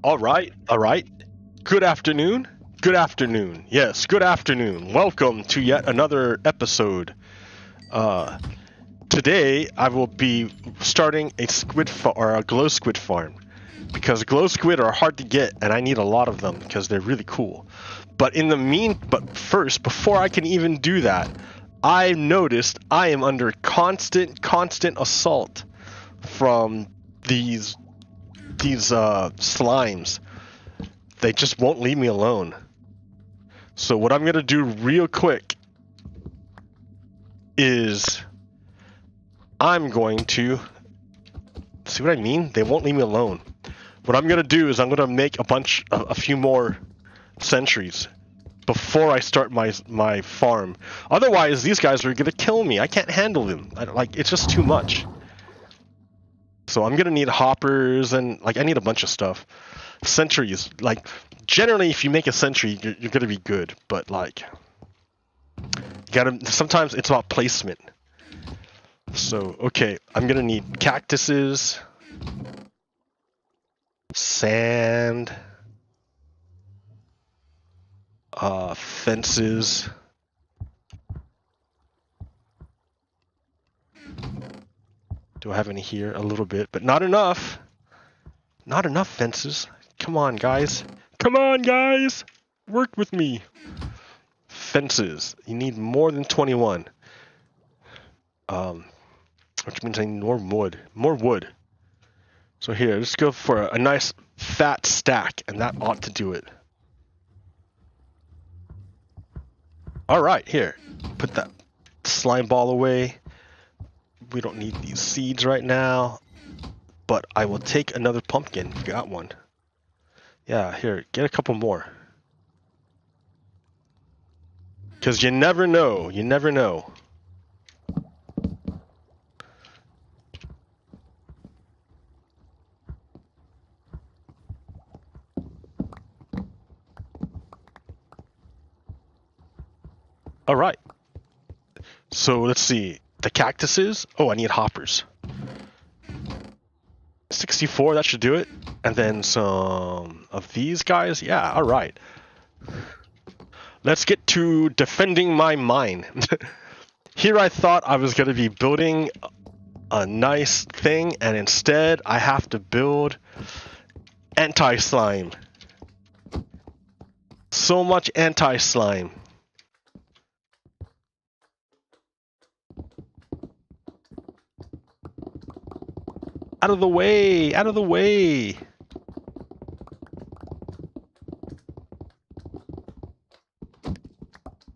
All right, all right. Good afternoon. Good afternoon. Yes, good afternoon. Welcome to yet another episode. Uh, Today I will be starting a or a glow squid farm because glow squid are hard to get and I need a lot of them because they're really cool. But first, before I can even do that, I noticed I am under constant assault from these slimes. They just won't leave me alone. So what I'm gonna do real quick is I'm going to see what I mean. They won't leave me alone. What I'm gonna do is I'm gonna make a few more sentries before I start my farm. Otherwise, these guys are gonna kill me. I can't handle them. It's just too much. So I'm gonna need hoppers and I need a bunch of stuff. Sentries, generally, if you make a sentry, you're gonna be good. But sometimes it's about placement. So okay, I'm gonna need cactuses, sand, fences. Do I have any here? A little bit, but not enough. Not enough fences. Come on, guys. Come on, guys. Work with me. Fences. You need more than 21. Which means I need more wood. More wood. So here, let's go for a nice fat stack, and that ought to do it. Alright, here. Put that slime ball away. We don't need these seeds right now. But I will take another pumpkin. Got one. Yeah, here, get a couple more. Because you never know. You never know. All right. So let's see. The cactuses. Oh, I need hoppers. 64, that should do it. And then some of these guys. Yeah, all right. Let's get to defending my mine. Here I thought I was going to be building a nice thing, and instead I have to build anti-slime. So much anti-slime. Out of the way! Out of the way!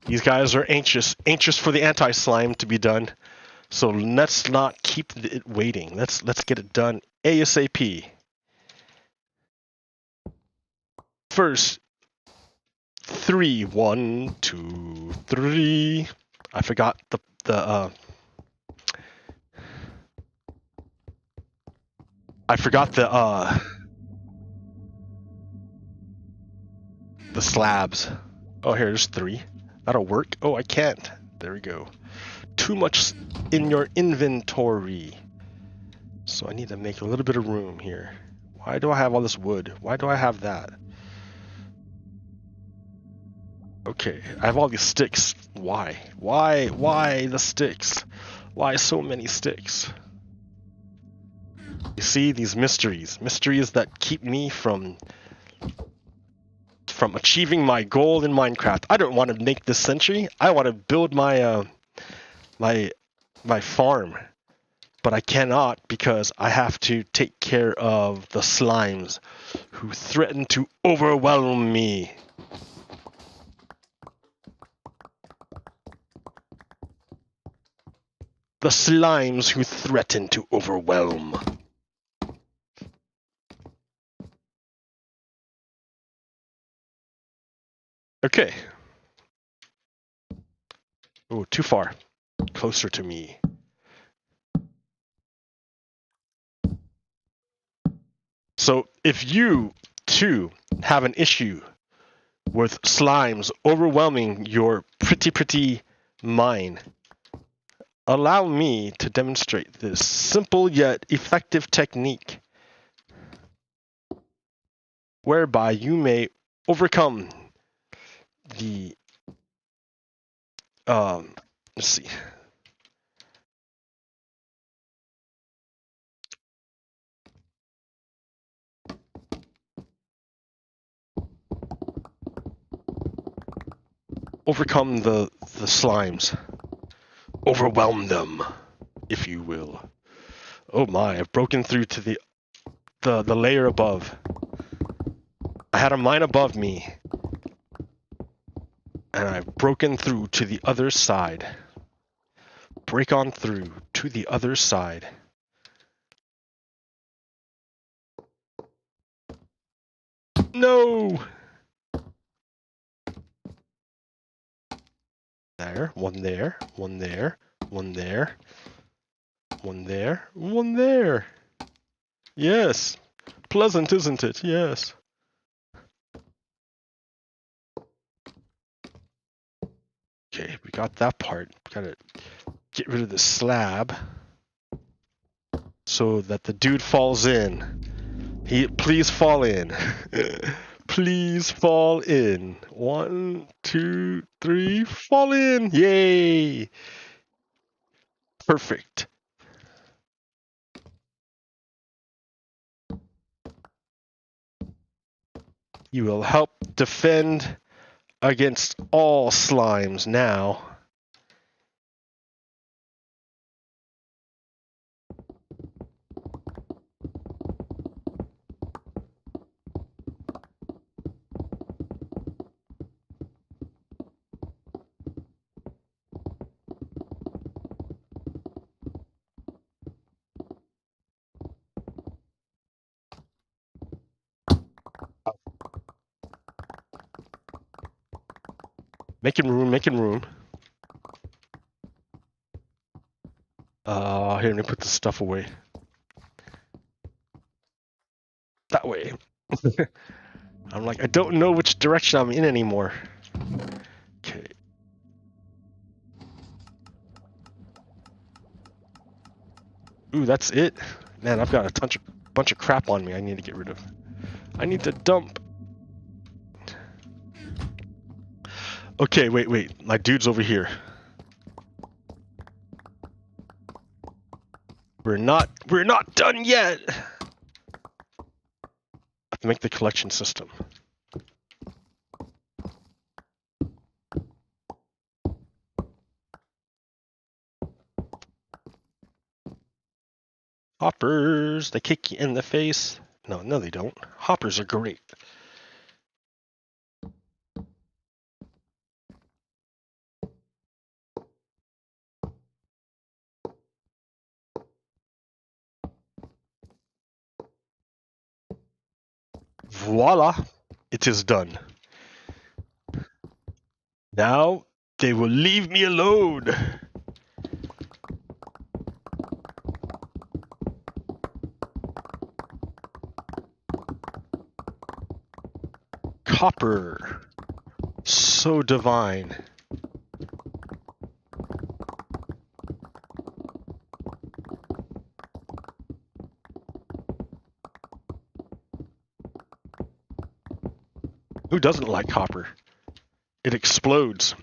These guys are anxious for the anti-slime to be done. So let's not keep it waiting. Let's get it done ASAP. First, 3, 1, 2, 3. I forgot the slabs. Oh, here's 3. That'll work. Oh, I can't. There we go. Too much in your inventory. So I need to make a little bit of room here. Why do I have all this wood? Why do I have that? Okay, I have all these sticks. Why? Why the sticks? Why so many sticks? You see, these mysteries that keep me from achieving my goal in Minecraft. I don't want to make this century. I want to build my my farm, but I cannot because I have to take care of the slimes who threaten to overwhelm me. The slimes who threaten to overwhelm. Okay. Oh, too far. Closer to me. So if you, too, have an issue with slimes overwhelming your pretty mine, allow me to demonstrate this simple yet effective technique. whereby you may overcome the let's see. Overcome the slimes. Overwhelm them, if you will. Oh my, I've broken through to the layer above. I had a mine above me. And I've broken through to the other side. Break on through to the other side. No! There, one there, one there, one there, one there, one there. Yes. Pleasant, isn't it? Yes. Okay, we got that part. Gotta get rid of the slab so that the dude falls in. Please fall in. Please fall in. 1, 2, 3, fall in. Yay! Perfect. You will help defend against all slimes now. Making room, making room. Here, let me put this stuff away. That way. I'm like, I don't know which direction I'm in anymore. Okay. Ooh, that's it? Man, I've got a bunch of crap on me I need to get rid of. I need to dump. Okay, wait. My dude's over here. We're not done yet. I have to make the collection system. Hoppers, they kick you in the face. No, they don't. Hoppers are great. Voila, it is done. Now they will leave me alone. Copper, so divine. Who doesn't like copper? It explodes.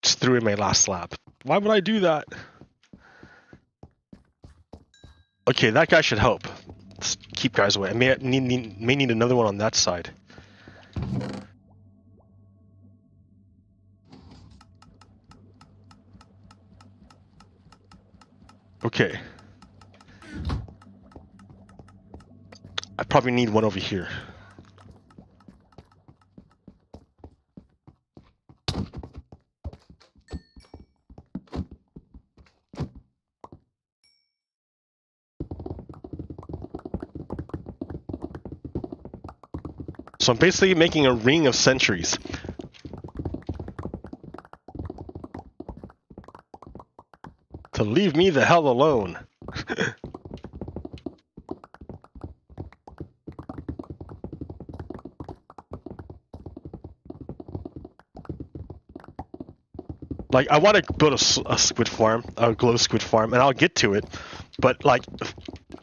Just threw in my last slab. Why would I do that? Okay, that guy should help. Let's keep guys away. I may need another one on that side. Okay. I probably need one over here. So I'm basically making a ring of sentries. To leave me the hell alone. Like, I want to build a squid farm, a glow squid farm, and I'll get to it. But, like,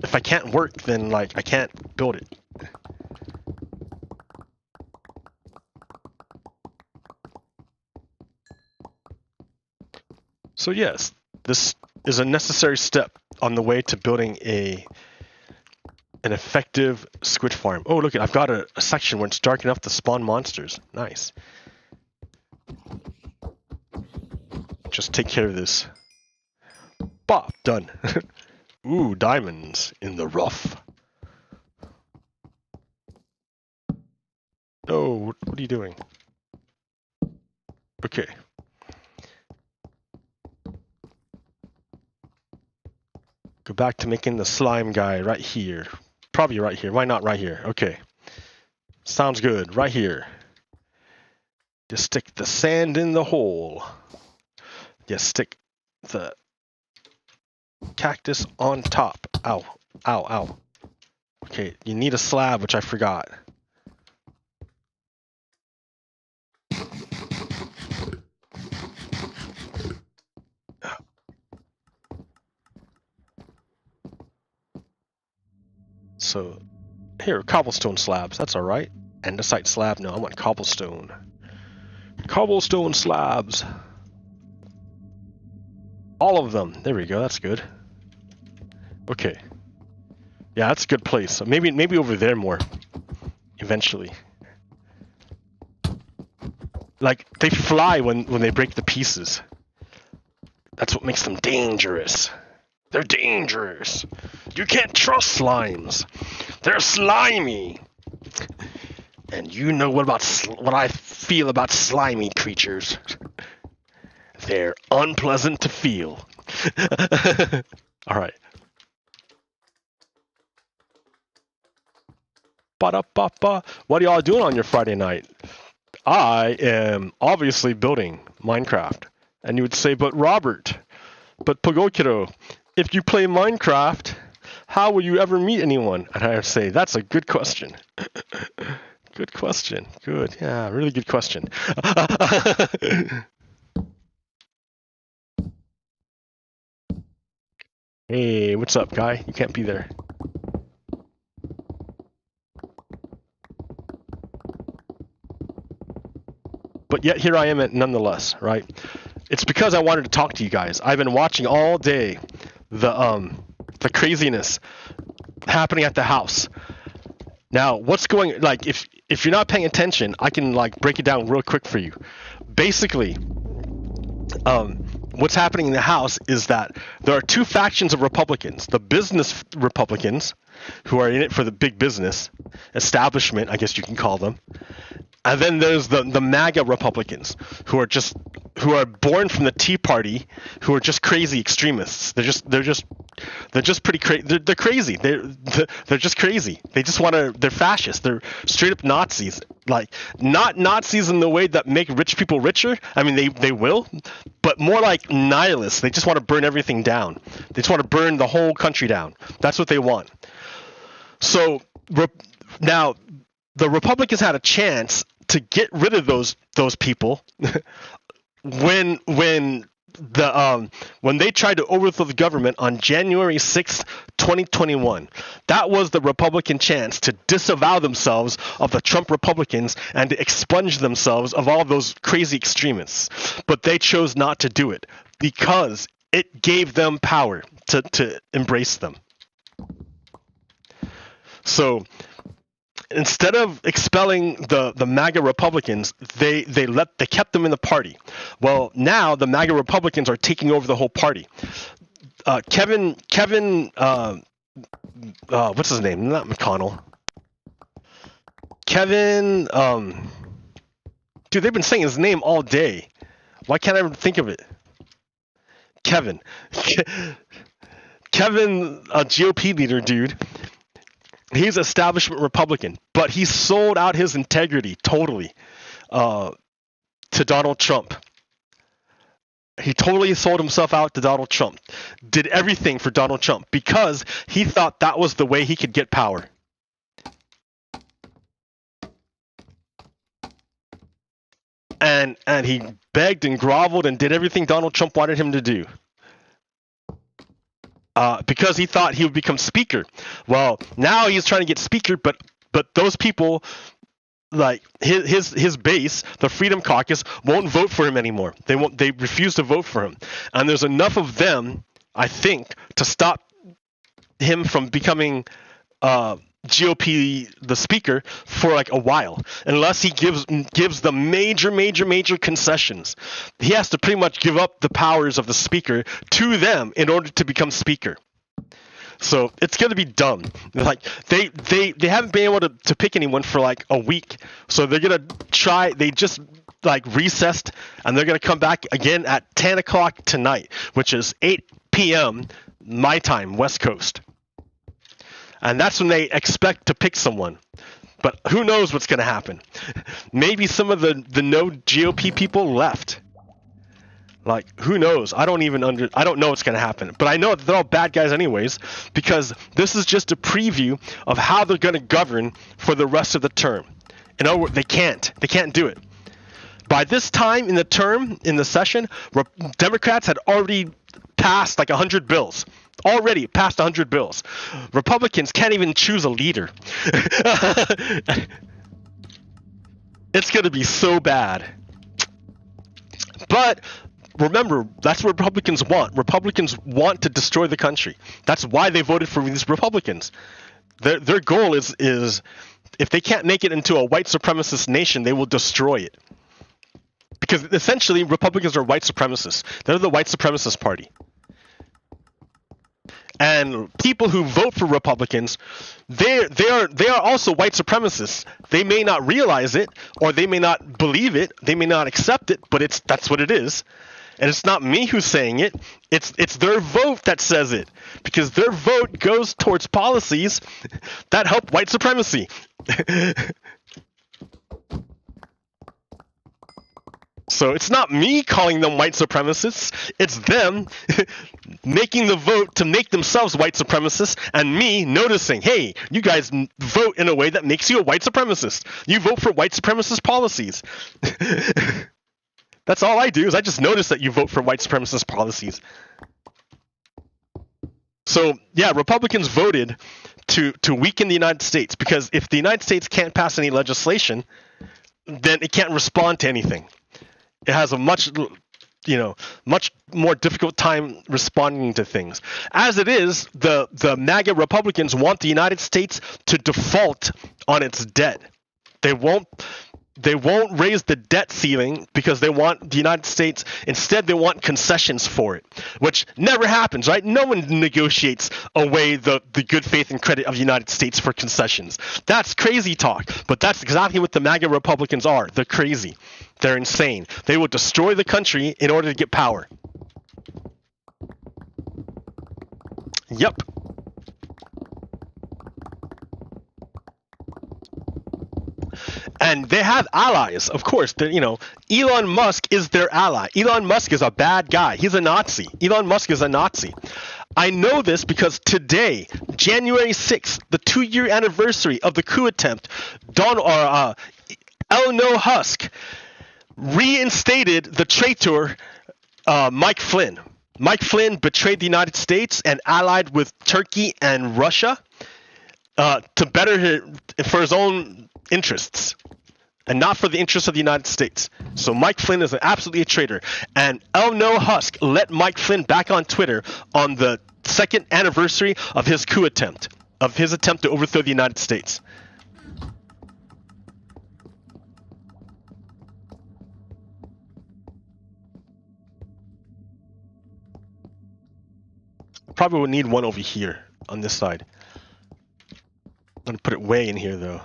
if I can't work, then, like, I can't build it. So, yes, this is a necessary step on the way to building an effective squid farm. Oh, look, I've got a section where it's dark enough to spawn monsters. Nice. Just take care of this. Bop, done. Ooh, diamonds in the rough. Oh, what are you doing? Okay. Go back to making the slime guy right here. Probably right here. Why not right here? Okay. Sounds good. Right here. Just stick the sand in the hole. Just stick the cactus on top. Ow. Ow, ow. Okay, you need a slab, which I forgot. So, here, cobblestone slabs. That's alright. Andesite slab. No, I want cobblestone. Cobblestone slabs. All of them. There we go. That's good. Okay. Yeah, that's a good place. Maybe over there more. Eventually. Like, they fly when they break the pieces. That's what makes them dangerous. They're dangerous. You can't trust slimes. They're slimy. And you know what I feel about slimy creatures. They're unpleasant to feel. All right. Ba-da-ba-ba. What are y'all doing on your Friday night? I am obviously building Minecraft. And you would say, but Robert, but Pogokiro, if you play Minecraft, how will you ever meet anyone? And I would say, that's a good question. Good question. Good. Yeah, really good question. Hey, what's up, guy? You can't be there. But yet here I am nonetheless, right? It's because I wanted to talk to you guys. I've been watching all day the craziness happening at the house. Now, what's going, like, if you're not paying attention, I can, like, break it down real quick for you. Basically, what's happening in the House is that there are two factions of Republicans. The business Republicans, who are in it for the big business establishment, I guess you can call them. And then there's the MAGA Republicans, who are born from the Tea Party, who are just crazy extremists. They're just pretty crazy. They're crazy. They're just crazy. They just they're fascists. They're straight up Nazis. Like, not Nazis in the way that make rich people richer. I mean, they will, but more like nihilists. They just want to burn everything down. They just want to burn the whole country down. That's what they want. So now the Republicans had a chance to get rid of those people when they tried to overthrow the government on January 6th, 2021. That was the Republican chance to disavow themselves of the Trump Republicans and to expunge themselves of all those crazy extremists. But they chose not to do it because it gave them power to embrace them. So instead of expelling the MAGA Republicans, they kept them in the party. Well, now the MAGA Republicans are taking over the whole party. Kevin, what's his name? Not McConnell. Kevin, dude, they've been saying his name all day. Why can't I think of it? Kevin, a GOP leader, dude. He's establishment Republican, but he sold out his integrity totally to Donald Trump. He totally sold himself out to Donald Trump. Did everything for Donald Trump because he thought that was the way he could get power. And and he begged and groveled and did everything Donald Trump wanted him to do. Because he thought he would become speaker. Well, now he's trying to get speaker, but those people, like his base, the Freedom Caucus, won't vote for him anymore. They refuse to vote for him, and there's enough of them, I think, to stop him from becoming GOP the speaker for like a while, unless he gives the major concessions. He has to pretty much give up the powers of the speaker to them in order to become speaker. So it's going to be dumb. Like they haven't been able to pick anyone for like a week, so they're going to try. They just like recessed, and they're going to come back again at 10 o'clock tonight, which is 8 p.m. my time, West Coast. And that's when they expect to pick someone. But who knows what's going to happen? Maybe some of the no GOP people left. Like, who knows? I don't know what's going to happen. But I know that they're all bad guys anyways, because this is just a preview of how they're going to govern for the rest of the term. In other words, they can't do it. By this time in the term, in the session, Democrats had already passed like 100 bills. Already passed 100 bills. Republicans can't even choose a leader. It's going to be so bad. But remember, that's what Republicans want. Republicans want to destroy the country. That's why they voted for these Republicans. Their goal is if they can't make it into a white supremacist nation, they will destroy it. Because essentially, Republicans are white supremacists. They're the white supremacist party. And people who vote for Republicans, they are also white supremacists. They may not realize it, or they may not believe it, they may not accept it, but that's what it is. And it's not me who's saying it. It's their vote that says it, because their vote goes towards policies that help white supremacy. So it's not me calling them white supremacists. It's them making the vote to make themselves white supremacists, and me noticing, hey, you guys vote in a way that makes you a white supremacist. You vote for white supremacist policies. That's all I do, is I just notice that you vote for white supremacist policies. So, yeah, Republicans voted to weaken the United States, because if the United States can't pass any legislation, then it can't respond to anything. It has a much more difficult time responding to things. As it is, the MAGA Republicans want the United States to default on its debt. They won't raise the debt ceiling because they want the United States, instead they want concessions for it, which never happens, right? No one negotiates away the good faith and credit of the United States for concessions. That's crazy talk, but that's exactly what the MAGA Republicans are. They're crazy. They're insane. They will destroy the country in order to get power. Yep. And they have allies, of course. Elon Musk is their ally. Elon Musk is a bad guy. He's a Nazi. Elon Musk is a Nazi. I know this because today, January 6th, the 2-year anniversary of the coup attempt, Elon Musk reinstated the traitor Mike Flynn. Mike Flynn betrayed the United States and allied with Turkey and Russia to better for his own interests, and not for the interests of the United States. So Mike Flynn is absolutely a traitor. And Elon Musk let Mike Flynn back on Twitter on the 2nd anniversary of his coup attempt, of his attempt to overthrow the United States. Probably would need one over here on this side. I'm going to put it way in here though.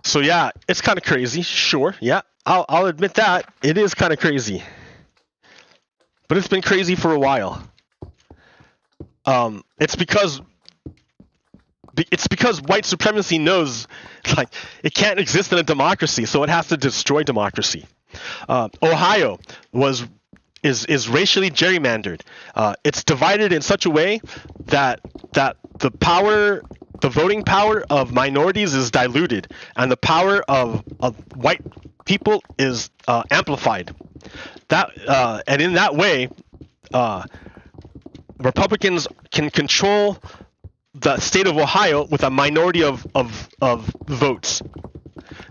So yeah, it's kind of crazy. Sure, yeah, I'll admit that it is kind of crazy, but it's been crazy for a while. It's because white supremacy knows like it can't exist in a democracy, so it has to destroy democracy. Ohio was is racially gerrymandered. It's divided in such a way that the voting power of minorities is diluted, and the power of white people is amplified. And in that way, Republicans can control the state of Ohio with a minority of votes,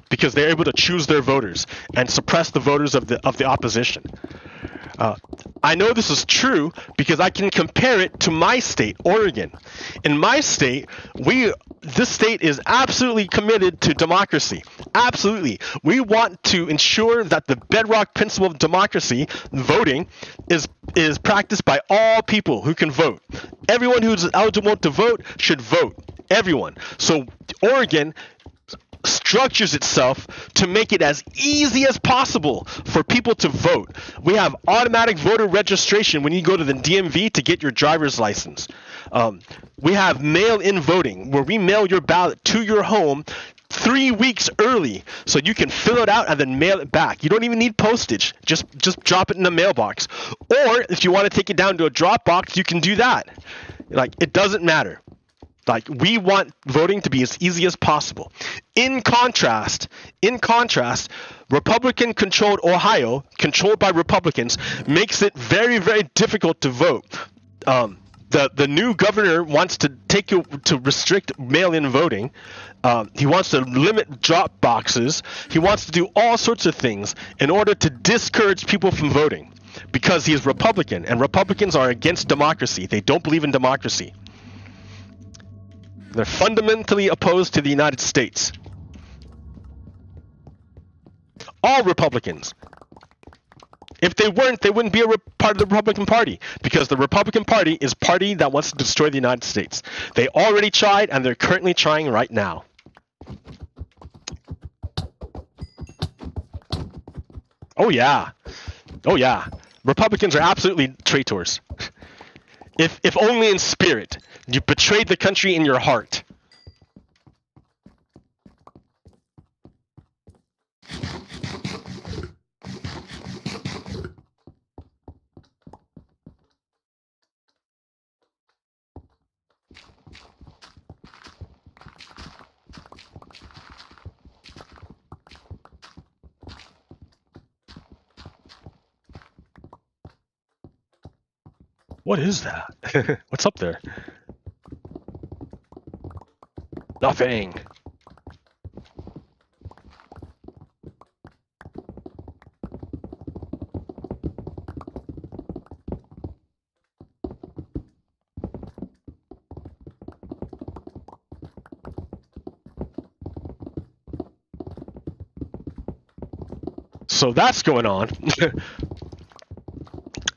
because they're able to choose their voters and suppress the voters of the opposition. I know this is true because I can compare it to my state, Oregon. In my state, this state is absolutely committed to democracy. Absolutely. We want to ensure that the bedrock principle of democracy, voting, is practiced by all people who can vote. Everyone who's eligible to vote should vote. Everyone. So Oregon structures itself to make it as easy as possible for people to vote. We have automatic voter registration when you go to the DMV to get your driver's license. We have mail-in voting, where we mail your ballot to your home 3 weeks early, so you can fill it out and then mail it back. You don't even need postage. Just drop it in the mailbox. Or if you want to take it down to a drop box, you can do that. It doesn't matter. We want voting to be as easy as possible. In contrast, Republican-controlled Ohio, controlled by Republicans, makes it very, very difficult to vote. The new governor wants to restrict mail-in voting. He wants to limit drop boxes. He wants to do all sorts of things in order to discourage people from voting, because he is Republican, and Republicans are against democracy. They don't believe in democracy. They're fundamentally opposed to the United States. All Republicans. If they weren't, they wouldn't be part of the Republican Party, because the Republican Party is a party that wants to destroy the United States. They already tried, and they're currently trying right now. Oh yeah. Republicans are absolutely traitors. If only in spirit. You betrayed the country in your heart. What is that? What's up there? Nothing. So that's going on.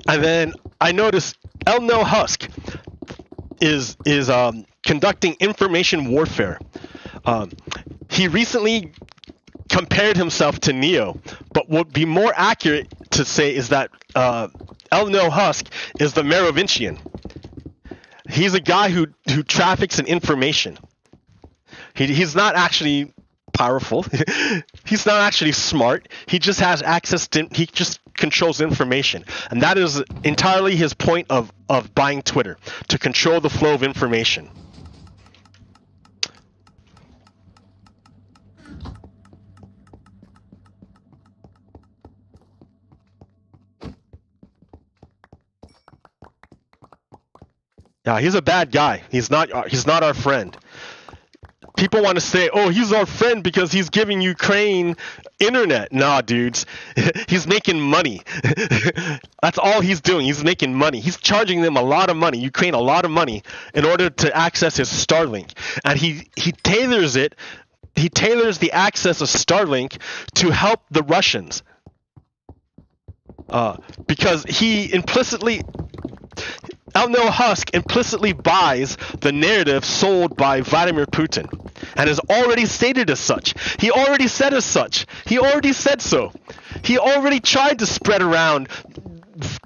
And then I noticed Elno Husk is conducting information warfare. He recently compared himself to Neo, but what would be more accurate to say is that Elno Husk is the Merovingian. He's a guy who traffics in information. He's not actually powerful. He's not actually smart. He just has access to, he just controls information. And that is entirely his point of buying Twitter, to control the flow of information. Yeah, he's a bad guy. He's not our friend. People want to say, oh, he's our friend because he's giving Ukraine internet. Nah, dudes. He's making money. That's all he's doing. He's making money. He's charging them a lot of money, Ukraine a lot of money, in order to access his Starlink. And he tailors it. He tailors the access of Starlink to help the Russians. Because he implicitly... Elno Husk implicitly buys the narrative sold by Vladimir Putin, and has already stated as such. He already said as such. He already said so. He already tried to spread around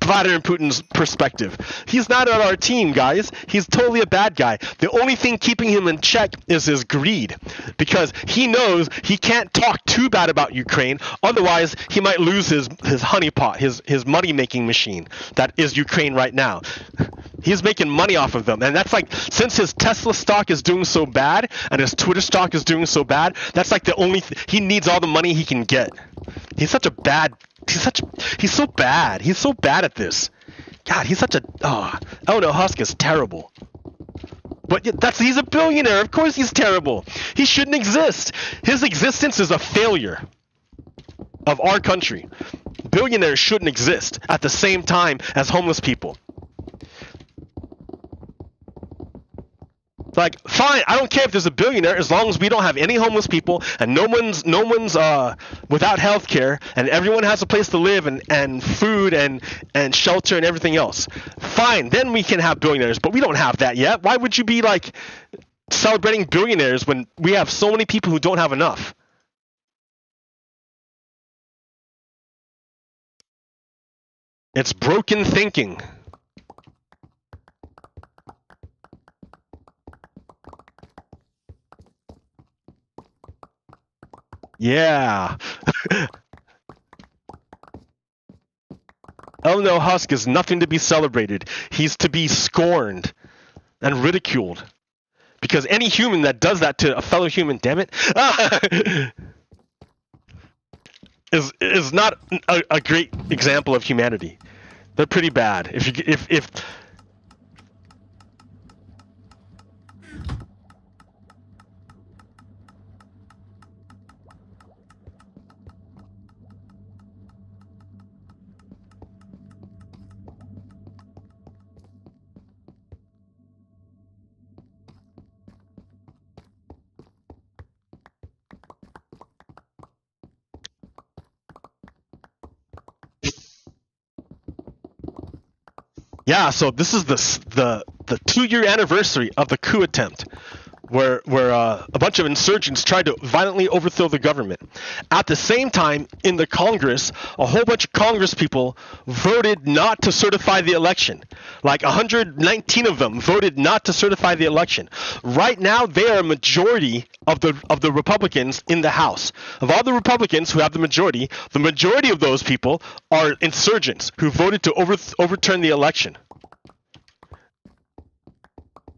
Vladimir Putin's perspective. He's not on our team, guys. He's totally a bad guy. The only thing keeping him in check is his greed, because he knows he can't talk too bad about Ukraine, otherwise he might lose his honeypot, his money-making machine that is Ukraine right now. He's making money off of them, and that's like, since his Tesla stock is doing so bad and his Twitter stock is doing so bad, that's like the only he needs all the money he can get. He's so bad. He's so bad at this. God, he's such a Elon Musk is terrible. But he's a billionaire. Of course he's terrible. He shouldn't exist. His existence is a failure of our country. Billionaires shouldn't exist at the same time as homeless people. Like, fine, I don't care if there's a billionaire, as long as we don't have any homeless people and no one's without health care and everyone has a place to live and food and shelter and everything else. Fine, then we can have billionaires, but we don't have that yet. Why would you be like celebrating billionaires when we have so many people who don't have enough? It's broken thinking. Yeah. Elon Musk is nothing to be celebrated. He's to be scorned and ridiculed. Because any human that does that to a fellow human, damn it, is not a great example of humanity. They're pretty bad. If yeah, so this is the 2-year anniversary of the coup attempt, where a bunch of insurgents tried to violently overthrow the government. At the same time, in the Congress, a whole bunch of Congress people voted not to certify the election. Like 119 of them voted not to certify the election. Right now, they are a majority of the Republicans in the House. Of all the Republicans who have the majority of those people are insurgents who voted to overturn the election.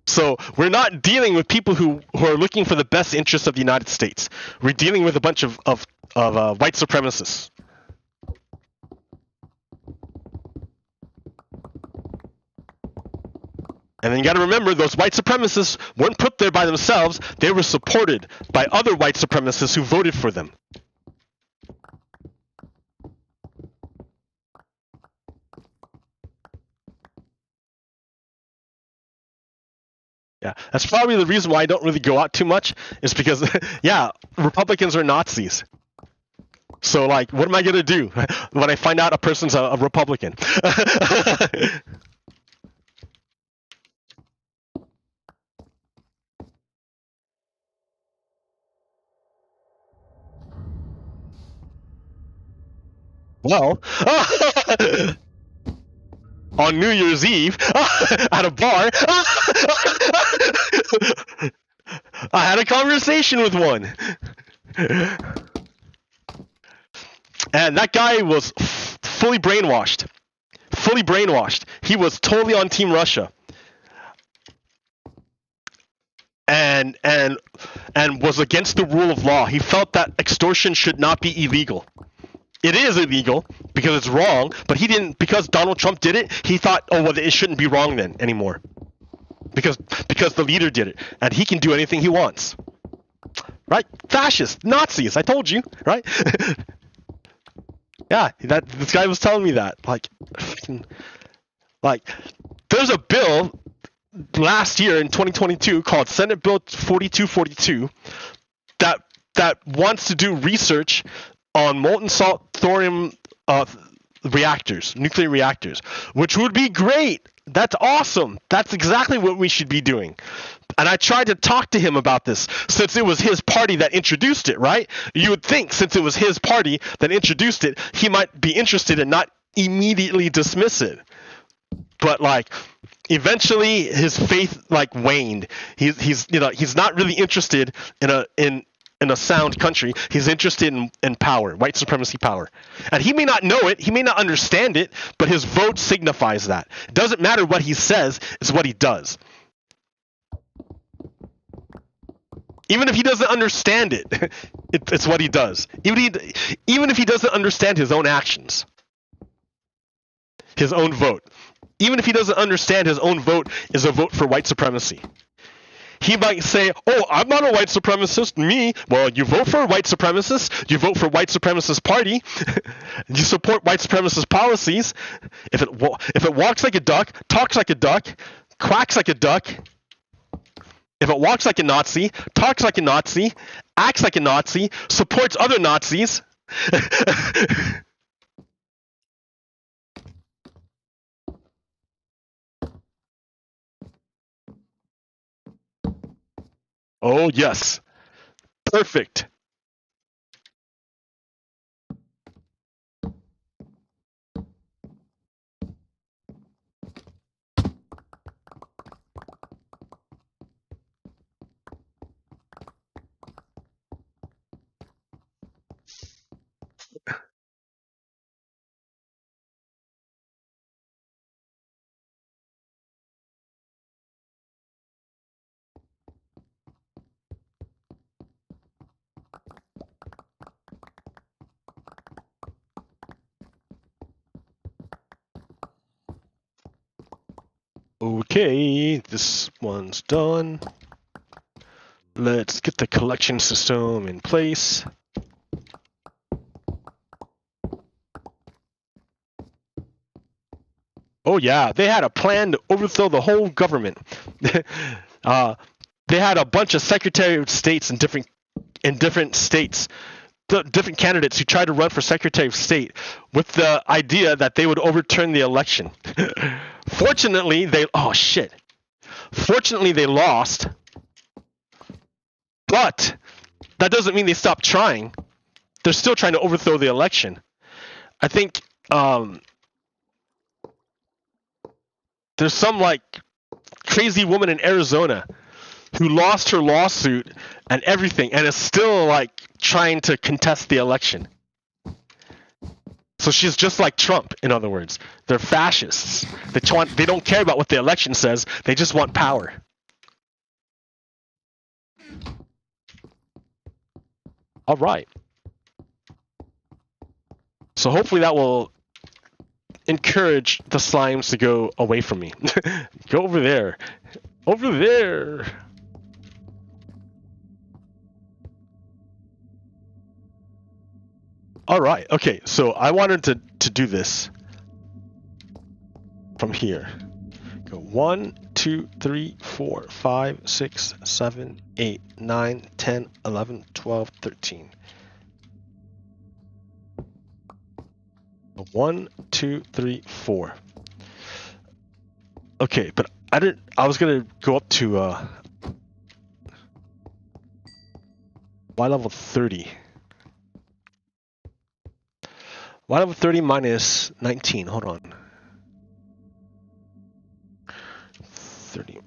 So we're not dealing with people who are looking for the best interests of the United States. We're dealing with a bunch of white supremacists. And then you got to remember, those white supremacists weren't put there by themselves. They were supported by other white supremacists who voted for them. Yeah, that's probably the reason why I don't really go out too much, is because, yeah, Republicans are Nazis. So, like, what am I going to do when I find out a person's a Republican? Well, on New Year's Eve, at a bar, I had a conversation with one. And that guy was fully brainwashed. Fully brainwashed. He was totally on Team Russia. And was against the rule of law. He felt that extortion should not be illegal. It is illegal because it's wrong, but he didn't, because Donald Trump did it, he thought, oh, well, it shouldn't be wrong then anymore. Because the leader did it, and he can do anything he wants. Right? Fascists, Nazis, I told you, right? Yeah, this guy was telling me that. Like, there's a bill last year in 2022 called Senate Bill 4242 that wants to do research on molten salt thorium reactors, nuclear reactors, which would be great. That's awesome. That's exactly what we should be doing. And I tried to talk to him about this, since it was his party that introduced it, right? You would think, since it was his party that introduced it, he might be interested in not immediately dismiss it. But like, eventually his faith like waned. He's not really interested in a sound country. He's interested in power, white supremacy power. And he may not know it, he may not understand it, but his vote signifies that. It doesn't matter what he says, it's what he does. Even if he doesn't understand it, it's what he does. Even if he doesn't understand his own actions, his own vote. Even if he doesn't understand his own vote is a vote for white supremacy. He might say, oh, I'm not a white supremacist, me. Well, you vote for a white supremacist, you vote for white supremacist party, you support white supremacist policies. If it walks like a duck, talks like a duck, quacks like a duck, if it walks like a Nazi, talks like a Nazi, acts like a Nazi, supports other Nazis, oh yes, perfect. Okay, this one's done. Let's get the collection system in place. Oh yeah, they had a plan to overthrow the whole government. They had a bunch of Secretary of States in different states, different candidates who tried to run for Secretary of State with the idea that they would overturn the election. Fortunately, they lost, but that doesn't mean they stopped trying. They're still trying to overthrow the election. I think there's some like crazy woman in Arizona who lost her lawsuit and everything and is still like trying to contest the election. So she's just like Trump, in other words. They're fascists. They don't care about what the election says. They just want power. All right. So hopefully that will encourage the slimes to go away from me. Go over there. Over there. All right. Okay. So I wanted to do this from here. Go 1, 2, 3, 4, 5, 6, 7, 8, 9, 10, 11, 12, 13. 1, 2, 3, 4. Okay, but I was gonna go up to Y level 30. Y level 30 minus 19. Hold on. 30.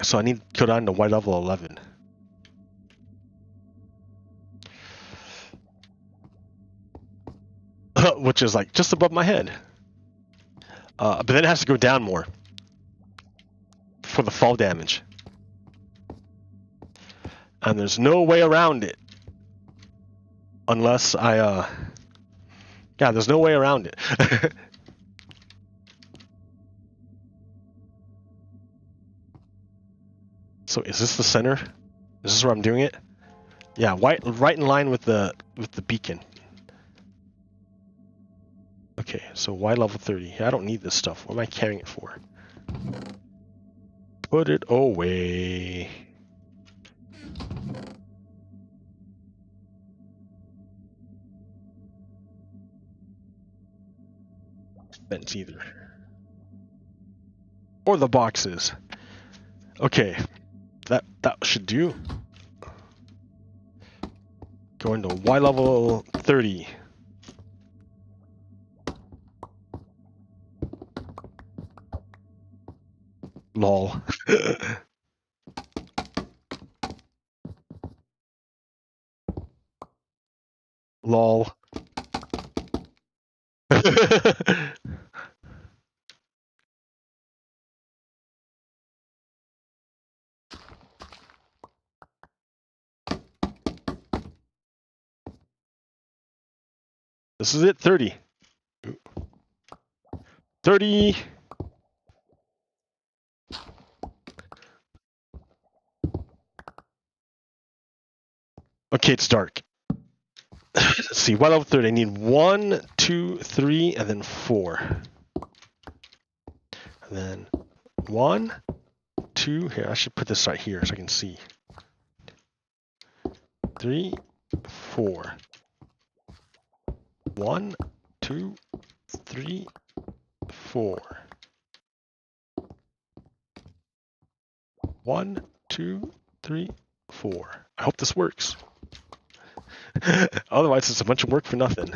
So I need to go down to Y level 11. Which is like just above my head. But then it has to go down more for the fall damage. And there's no way around it. Unless I, yeah, there's no way around it. So is this the center? Is this where I'm doing it? Yeah, right in line with the beacon. Okay, so Y level 30. I don't need this stuff. What am I carrying it for? Put it away. Vents either. Or the boxes. Okay, that should do. Going to Y level 30. Lol. Lol. This is it, 30. 30. Okay, it's dark. Let's see, what level 30? I need 1, 2, 3, and then 4. And then 1, 2, here, I should put this right here so I can see. 3, 4. 1, 2, 3, 4. 1, 2, 3, 4. I hope this works. Otherwise, it's a bunch of work for nothing.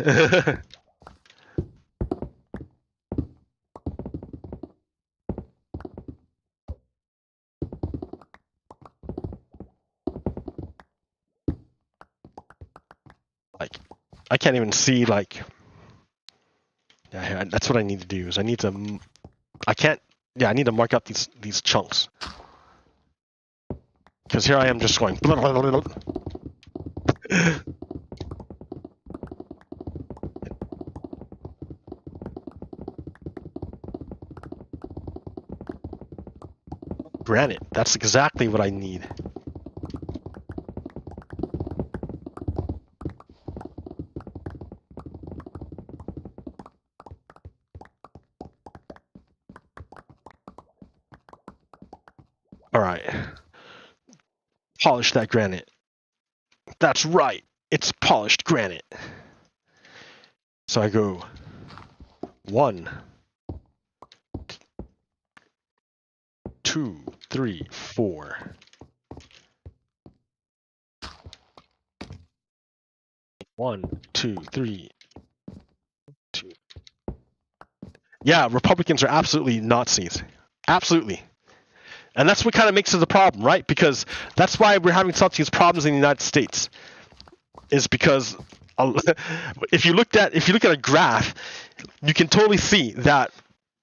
Like, I can't even see, like... Yeah, that's what I need to do, is I need to... I can't... Yeah, I need to mark out these chunks. Because here I am just going... Blah, blah, blah, blah. Granite. That's exactly what I need. Alright. Polish that granite. That's right. It's polished granite. So I go 1, 2, 3, 4. One, two, three, 2. Yeah, Republicans are absolutely Nazis. Absolutely. And that's what kind of makes it a problem, right? Because that's why we're having such these problems in the United States. Is because if you look at a graph, you can totally see that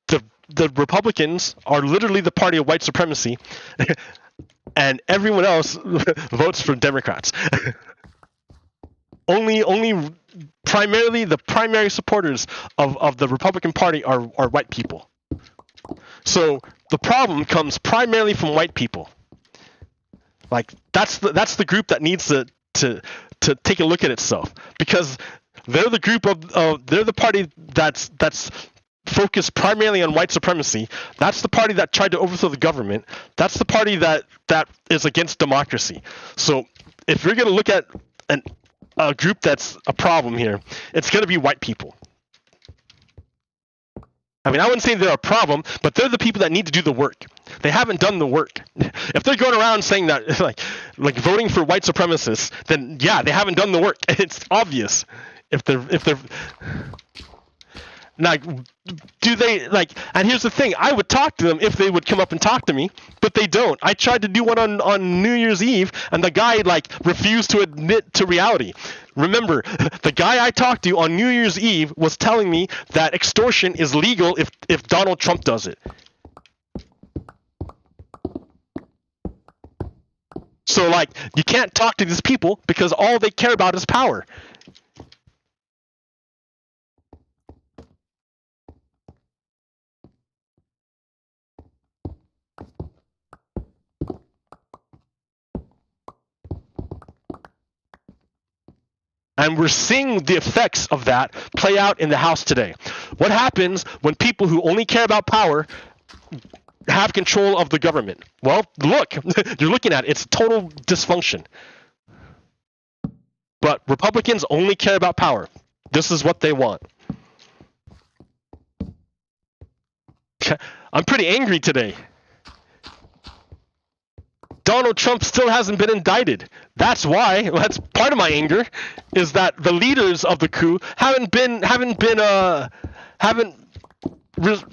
the Republicans are literally the party of white supremacy, and everyone else votes for Democrats. only primarily the primary supporters of the Republican Party are white people. So the problem comes primarily from white people. Like that's the group that needs to take a look at itself, because they're the group they're the party that's focused primarily on white supremacy. That's the party that tried to overthrow the government. That's the party that is against democracy. So if you're going to look at a group that's a problem here, it's going to be white people. I mean, I wouldn't say they're a problem, but they're the people that need to do the work. They haven't done the work. If they're going around saying that, like voting for white supremacists, then yeah, they haven't done the work. It's obvious. If they're like, do they like? And here's the thing: I would talk to them if they would come up and talk to me, but they don't. I tried to do one on New Year's Eve, and the guy like refused to admit to reality. Remember, the guy I talked to on New Year's Eve was telling me that extortion is legal if Donald Trump does it. So like, you can't talk to these people because all they care about is power. And we're seeing the effects of that play out in the House today. What happens when people who only care about power have control of the government? Well, look, you're looking at it. It's total dysfunction. But Republicans only care about power. This is what they want. I'm pretty angry today. Donald Trump still hasn't been indicted. That's why. That's part of my anger, is that the leaders of the coup haven't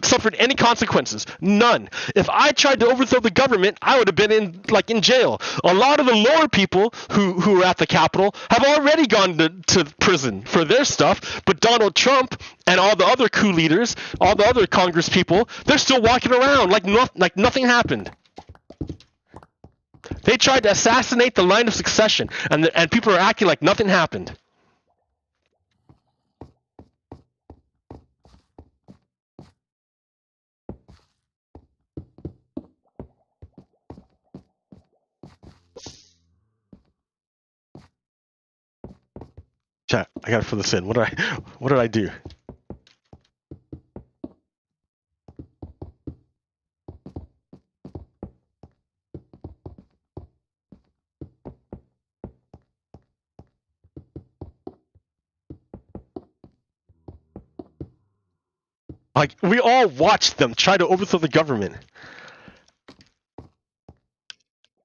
suffered any consequences. None. If I tried to overthrow the government, I would have been in jail. A lot of the lower people who were at the Capitol have already gone to prison for their stuff, but Donald Trump and all the other coup leaders, all the other Congress people, they're still walking around like nothing happened. They tried to assassinate the line of succession, and people are acting like nothing happened. Chat, I gotta fill this in. What did I do? Like, we all watched them try to overthrow the government.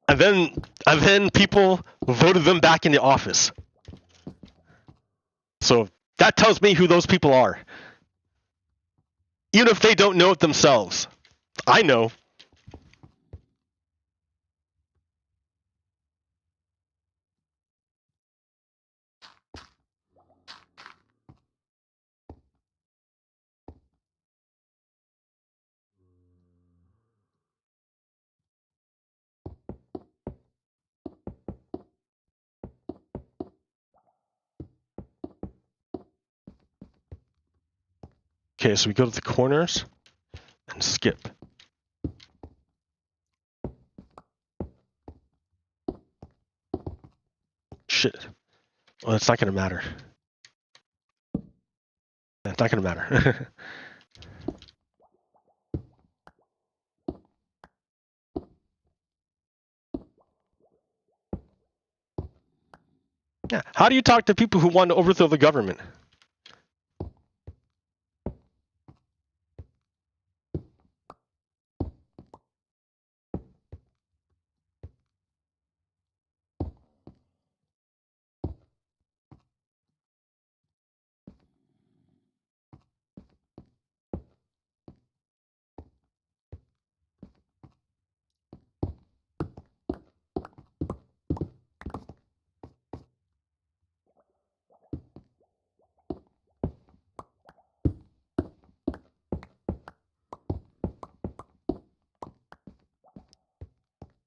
And then people voted them back into office. So that tells me who those people are. Even if they don't know it themselves. I know. Okay, so we go to the corners and skip. Shit. Well, it's not gonna matter. It's not gonna matter. Yeah. How do you talk to people who want to overthrow the government?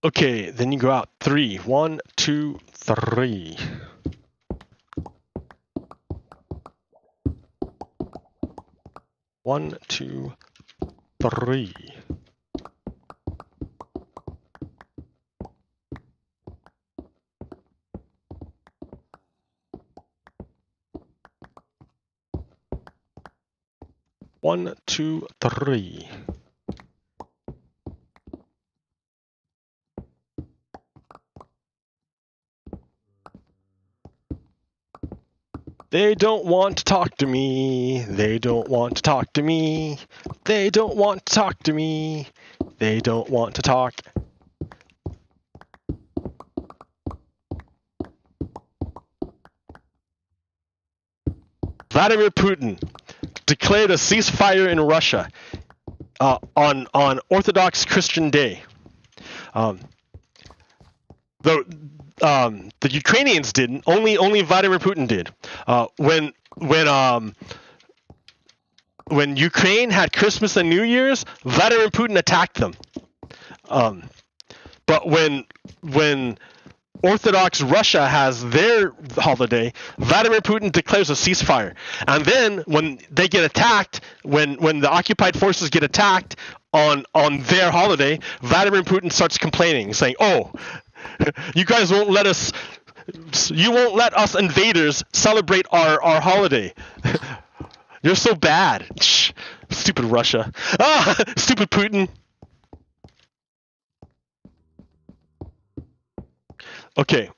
Okay, then you go out 3. 1, 2, 3. One, two, three. One, two, three. They don't want to talk to me. They don't want to talk to me. They don't want to talk to me. They don't want to talk. Vladimir Putin declared a ceasefire in Russia on Orthodox Christian Day. The Ukrainians didn't. Only Vladimir Putin did. When Ukraine had Christmas and New Year's, Vladimir Putin attacked them. But when Orthodox Russia has their holiday, Vladimir Putin declares a ceasefire. And then when they get attacked, when the occupied forces get attacked on their holiday, Vladimir Putin starts complaining, saying, "Oh, you guys won't let us invaders celebrate our holiday. You're so bad. Stupid Russia. Stupid Putin." Okay,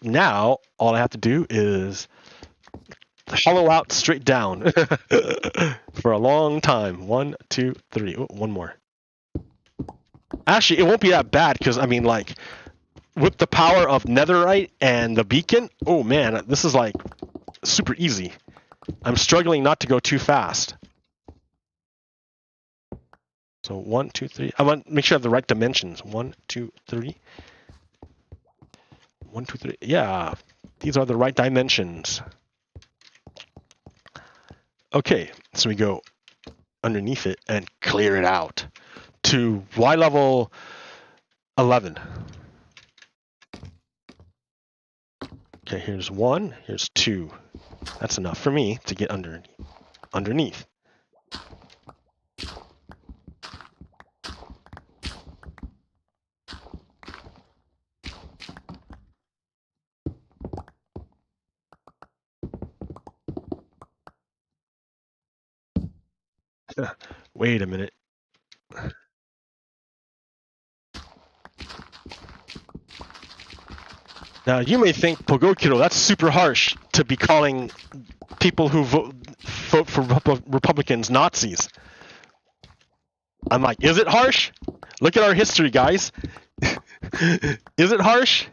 now all I have to do is hollow out straight down for a long time. 1, 2, 3. Oh, one more. Actually, it won't be that bad because, I mean, like, with the power of netherite and the beacon, oh man, this is like super easy. I'm struggling not to go too fast. So 1, 2, 3. I want to make sure I have the right dimensions. 1, 2, 3. 1, 2, 3. Yeah, these are the right dimensions. Okay, so we go underneath it and clear it out to Y level 11. Okay, here's 1, here's 2. That's enough for me to get underneath. Wait a minute. Now, you may think, Pogokiro, that's super harsh to be calling people who vote for Republicans Nazis. I'm like, is it harsh? Look at our history, guys. Is it harsh?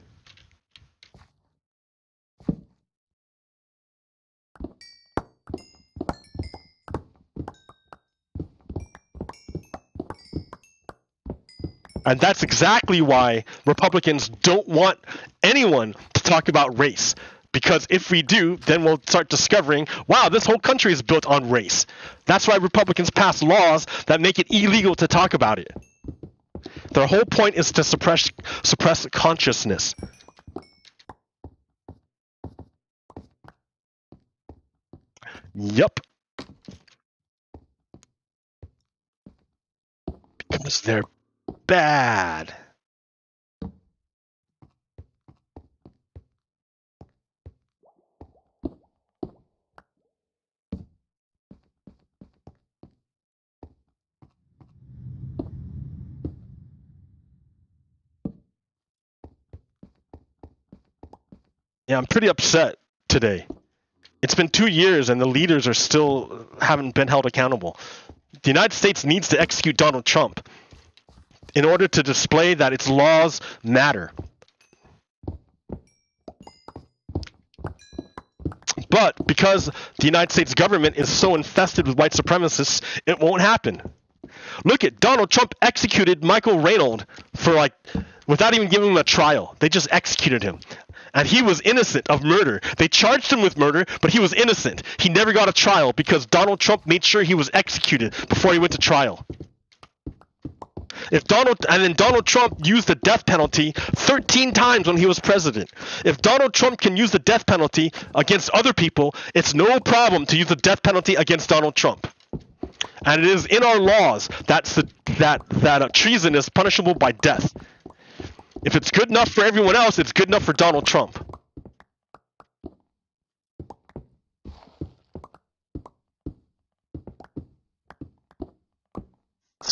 And that's exactly why Republicans don't want anyone to talk about race. Because if we do, then we'll start discovering, wow, this whole country is built on race. That's why Republicans pass laws that make it illegal to talk about it. Their whole point is to suppress consciousness. Yup. Because they're bad. Yeah, I'm pretty upset today. It's been 2 years and the leaders are still haven't been held accountable. The United States needs to execute Donald Trump in order to display that its laws matter. But because the United States government is so infested with white supremacists, it won't happen. Look at Donald Trump executed Michael Reynolds for without even giving him a trial. They just executed him. And he was innocent of murder. They charged him with murder, but he was innocent. He never got a trial because Donald Trump made sure he was executed before he went to trial. Then Donald Trump used the death penalty 13 times when he was president. If Donald Trump can use the death penalty against other people, it's no problem to use the death penalty against Donald Trump. And it is in our laws that treason is punishable by death. If it's good enough for everyone else, it's good enough for Donald Trump.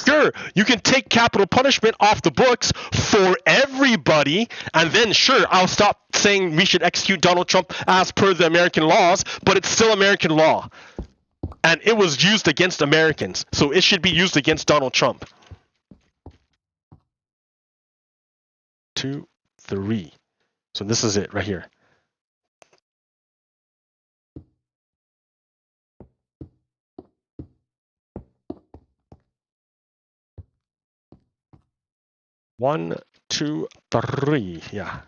Sure, you can take capital punishment off the books for everybody, and then sure, I'll stop saying we should execute Donald Trump as per the American laws, but it's still American law. And it was used against Americans, so it should be used against Donald Trump. 2, 3. So this is it right here. One, 2, 3. Yeah.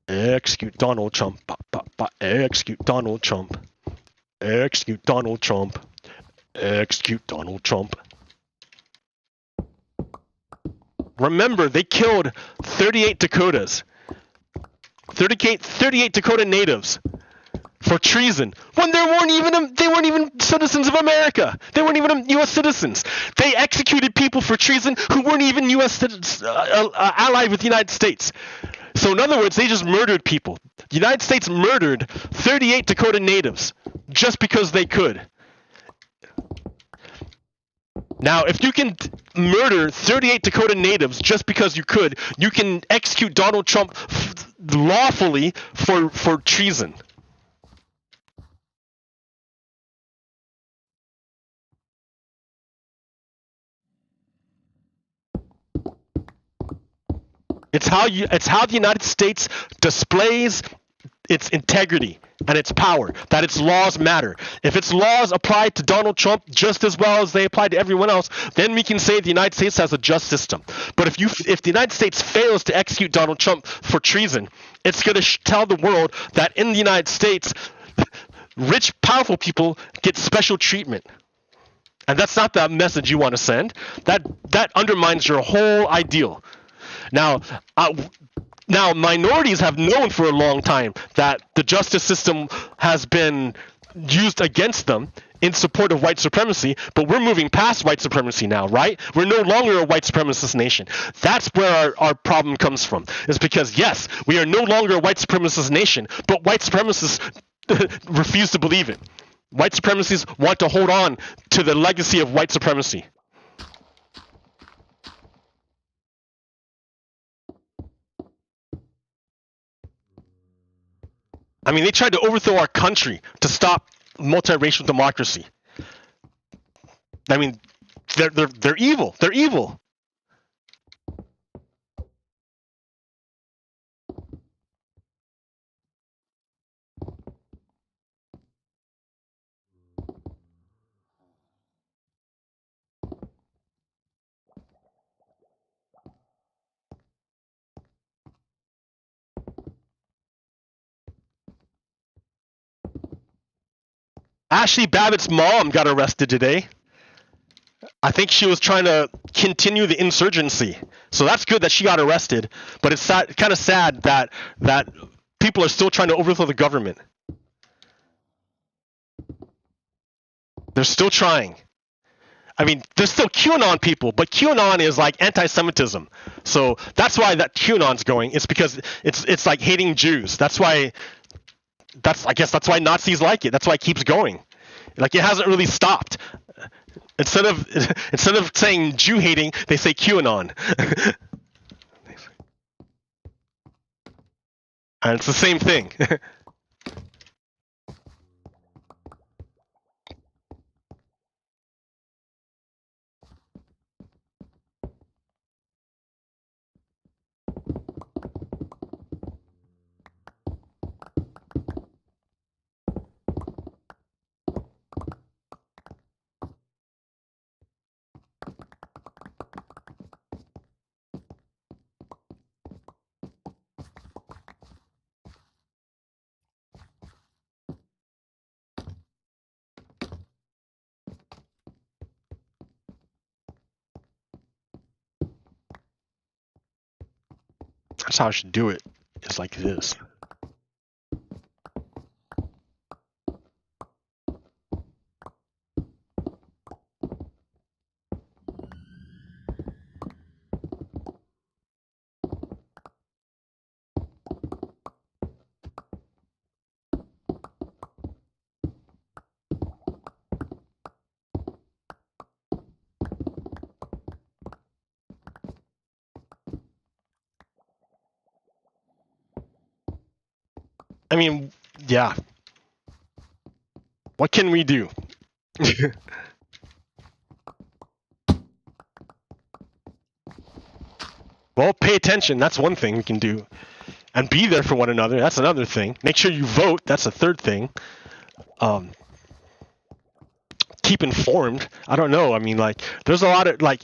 Execute Donald Trump. Execute Donald Trump. Execute Donald Trump. Execute Donald Trump. Remember, they killed 38 Dakotas. 38 Dakota natives for treason when they weren't even citizens of America. They weren't even U.S. citizens. They executed people for treason who weren't even U.S. citizens, allied with the United States. So in other words, they just murdered people. The United States murdered 38 Dakota natives just because they could. Now, if you can murder 38 Dakota natives just because you could, you can execute Donald Trump lawfully for treason. It's how the United States displays its integrity and its power, that its laws matter. If its laws apply to Donald Trump just as well as they apply to everyone else, then we can say the United States has a just system. But if the United States fails to execute Donald Trump for treason, it's going to tell the world that in the United States, rich, powerful people get special treatment. And that's not the message you want to send. That undermines your whole ideal. Now, minorities have known for a long time that the justice system has been used against them in support of white supremacy, but we're moving past white supremacy now, right? We're no longer a white supremacist nation. That's where our problem comes from. Is because, yes, we are no longer a white supremacist nation, but white supremacists refuse to believe it. White supremacists want to hold on to the legacy of white supremacy. I mean, they tried to overthrow our country to stop multiracial democracy. I mean, they're evil. They're evil. Ashley Babbitt's mom got arrested today. I think she was trying to continue the insurgency. So that's good that she got arrested, but it's kind of sad that people are still trying to overthrow the government. They're still trying. I mean, there's still QAnon people, but QAnon is like anti-Semitism. So that's why that QAnon's going. It's because it's like hating Jews. I guess that's why Nazis like it. That's why it keeps going. Like, it hasn't really stopped. Instead of saying Jew hating, they say QAnon. And it's the same thing. That's how I should do it. It's like this. I mean, yeah. What can we do? Well, pay attention. That's one thing we can do. And be there for one another. That's another thing. Make sure you vote. That's a third thing. Keep informed. I don't know. I mean, like, there's a lot of, like,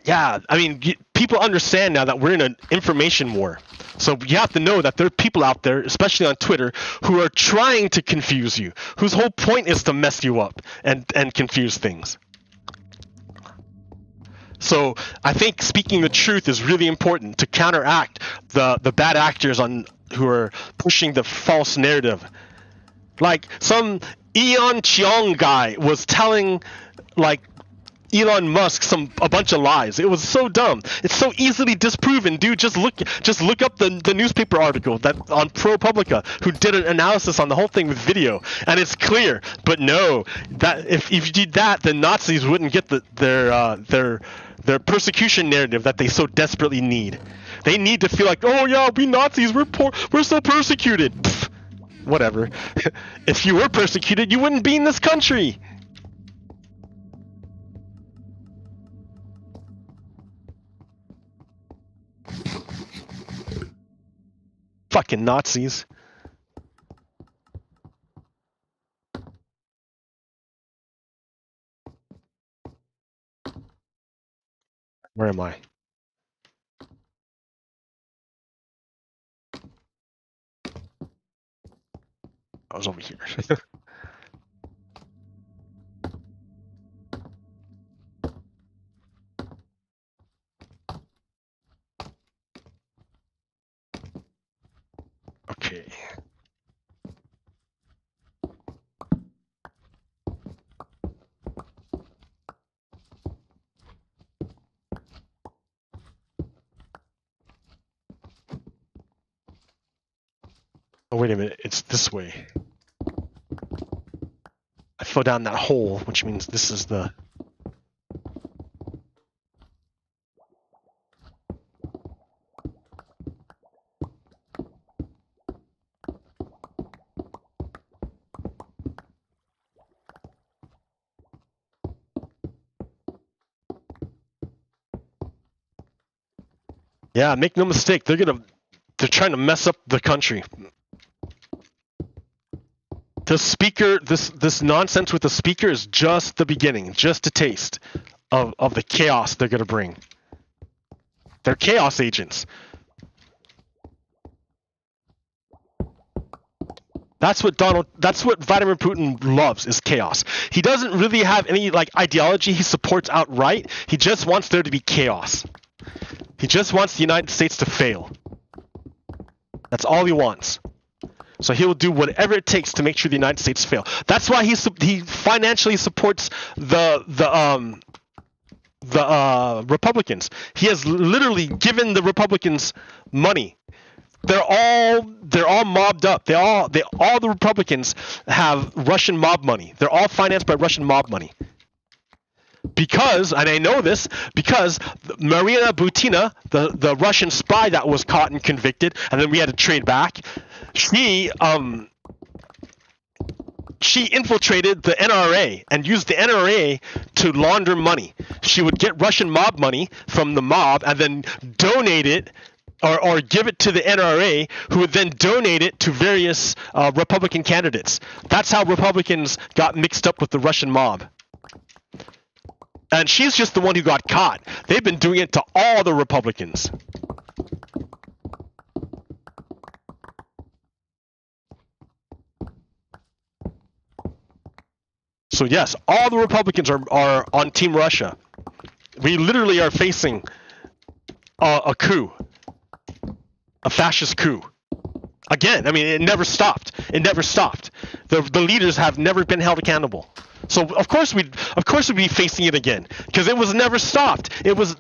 yeah, I mean, people understand now that we're in an information war. So you have to know that there are people out there, especially on Twitter, who are trying to confuse you, whose whole point is to mess you up and confuse things. So I think speaking the truth is really important to counteract the bad actors who are pushing the false narrative. Like, some Eon Cheong guy was telling, like, Elon Musk a bunch of lies. It was so dumb. It's so easily disproven, dude. Just look up the newspaper article that on ProPublica, who did an analysis on the whole thing with video, and it's clear. But no, that if you did that, the Nazis wouldn't get their persecution narrative that they so desperately need. They need to feel like, oh yeah, we Nazis, we're poor, we're so persecuted. Pfft, whatever. If you were persecuted, you wouldn't be in this country. Fucking Nazis. Where am I? I was over here. Okay. Oh, wait a minute. It's this way. I fell down that hole, which means this is the... Yeah, make no mistake. They're trying to mess up the country. The speaker, this nonsense with the speaker is just the beginning, just a taste of the chaos they're gonna bring. They're chaos agents. That's what Vladimir Putin loves, is chaos. He doesn't really have any like ideology he supports outright. He just wants there to be chaos. He just wants the United States to fail. That's all he wants. So he will do whatever it takes to make sure the United States fail. That's why he financially supports the Republicans. He has literally given the Republicans money. They're all mobbed up. All the Republicans have Russian mob money. They're all financed by Russian mob money. Because, and I know this, because Marina Butina, the Russian spy that was caught and convicted, and then we had to trade back, she infiltrated the NRA and used the NRA to launder money. She would get Russian mob money from the mob and then donate it or give it to the NRA, who would then donate it to various Republican candidates. That's how Republicans got mixed up with the Russian mob. And she's just the one who got caught. They've been doing it to all the Republicans. So yes, all the Republicans are on Team Russia. We literally are facing a coup. A fascist coup. Again, I mean, it never stopped. It never stopped. The leaders have never been held accountable. So of course we'd be facing it again, because it was never stopped. It was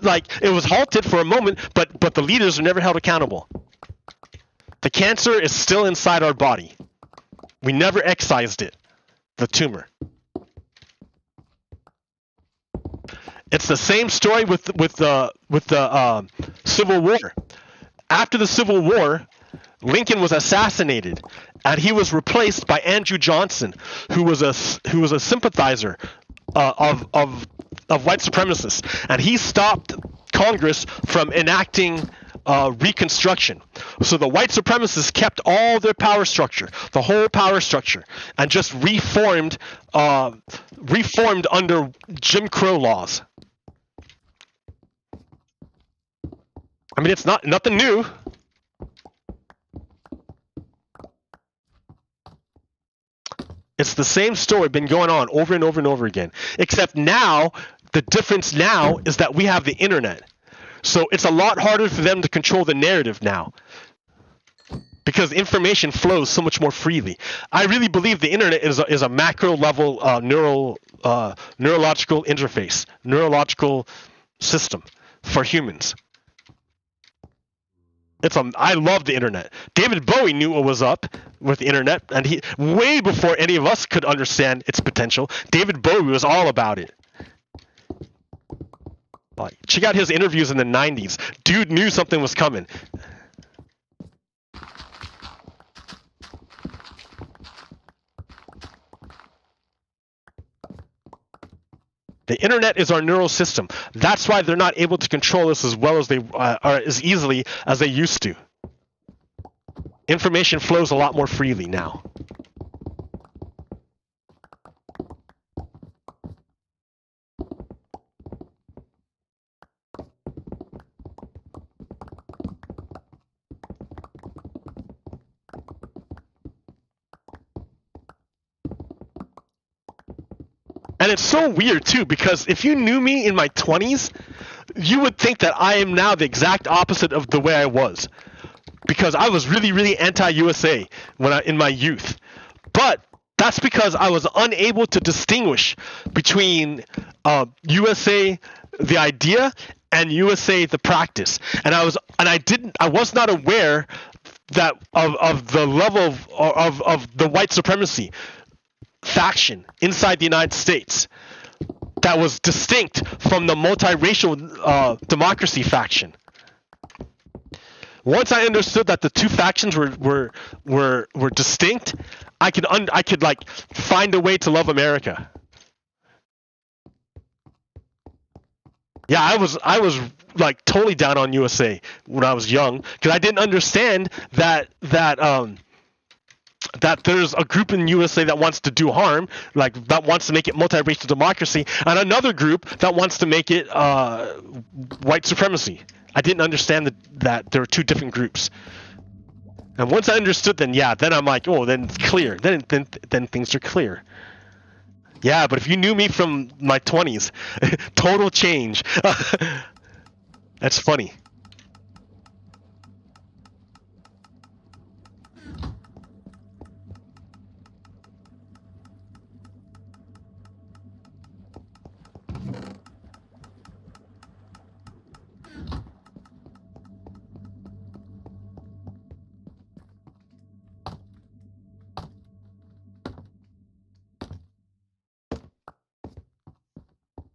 halted for a moment, but the leaders are never held accountable. The cancer is still inside our body. We never excised it, the tumor. It's the same story with the Civil War. After the Civil War, Lincoln was assassinated, and he was replaced by Andrew Johnson, who was a sympathizer of white supremacists, and he stopped Congress from enacting Reconstruction. So the white supremacists kept all their power structure, the whole power structure, and just reformed under Jim Crow laws. I mean, it's nothing new. It's the same story been going on over and over and over again. Except now, the difference now is that we have the internet. So it's a lot harder for them to control the narrative now, because information flows so much more freely. I really believe the internet is a macro level neurological interface, neurological system for humans. I love the internet. David Bowie knew what was up with the internet, and he way before any of us could understand its potential. David Bowie was all about it. Like, check out his interviews in the 90s. Dude knew something was coming. The internet is our neural system. That's why they're not able to control us as well as they as easily as they used to. Information flows a lot more freely now. And it's so weird too, because if you knew me in my 20s, you would think that I am now the exact opposite of the way I was, because I was really, really anti-USA in my youth. But that's because I was unable to distinguish between USA, the idea, and USA, the practice. And I was not aware that of the level of the white supremacy faction inside the United States that was distinct from the multiracial democracy faction. Once I understood that the two factions were distinct, I could like find a way to love America. Yeah, I was like totally down on USA when I was young, because I didn't understand that there's a group in USA that wants to do harm, like that wants to make it multiracial democracy, and another group that wants to make it white supremacy. I didn't understand that there were two different groups. And once I understood, then I'm like, oh, then it's clear. Then things are clear. Yeah, but if you knew me from my 20s, total change. That's funny.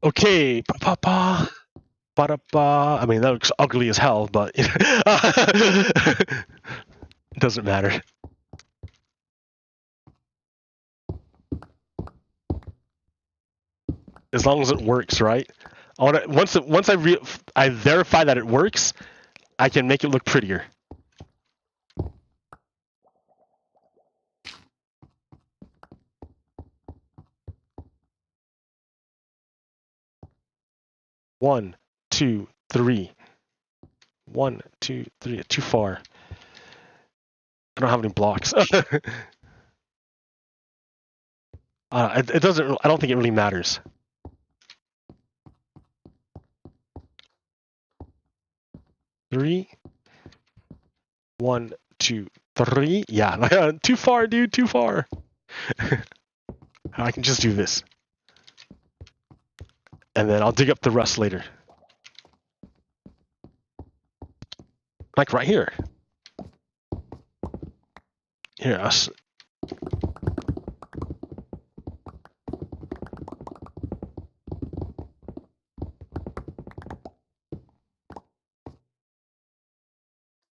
Okay, ba-ba-ba, ba-da-ba. I mean, that looks ugly as hell, but it doesn't matter. As long as it works, right? Once I verify that it works, I can make it look prettier. One, two, three. 1, 2, 3. Too far. I don't have any blocks. It doesn't. I don't think it really matters. Three. 1, 2, 3. Yeah, too far, dude. Too far. I can just do this. And then I'll dig up the rest later. Like right here. Here, us.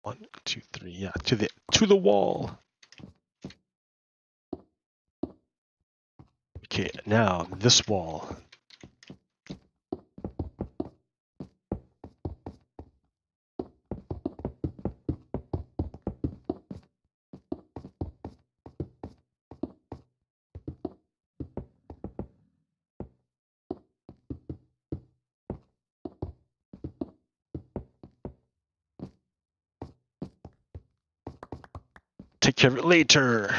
One, two, three. Yeah, to the wall. Okay, now this wall. Take care of it later.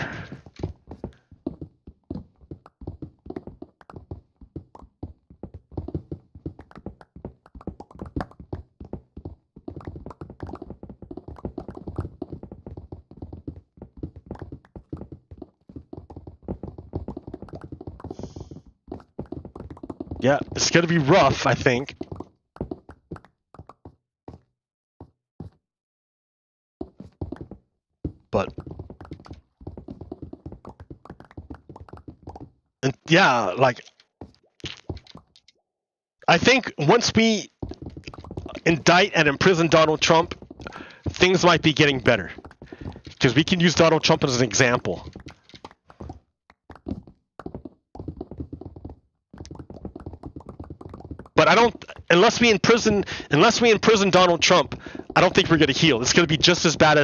Yeah, it's gonna be rough, I think. But and yeah, like I think once we indict and imprison Donald Trump, things might be getting better. Because we can use Donald Trump as an example. But I don't, unless we imprison Donald Trump, I don't think we're gonna heal. It's gonna be just as bad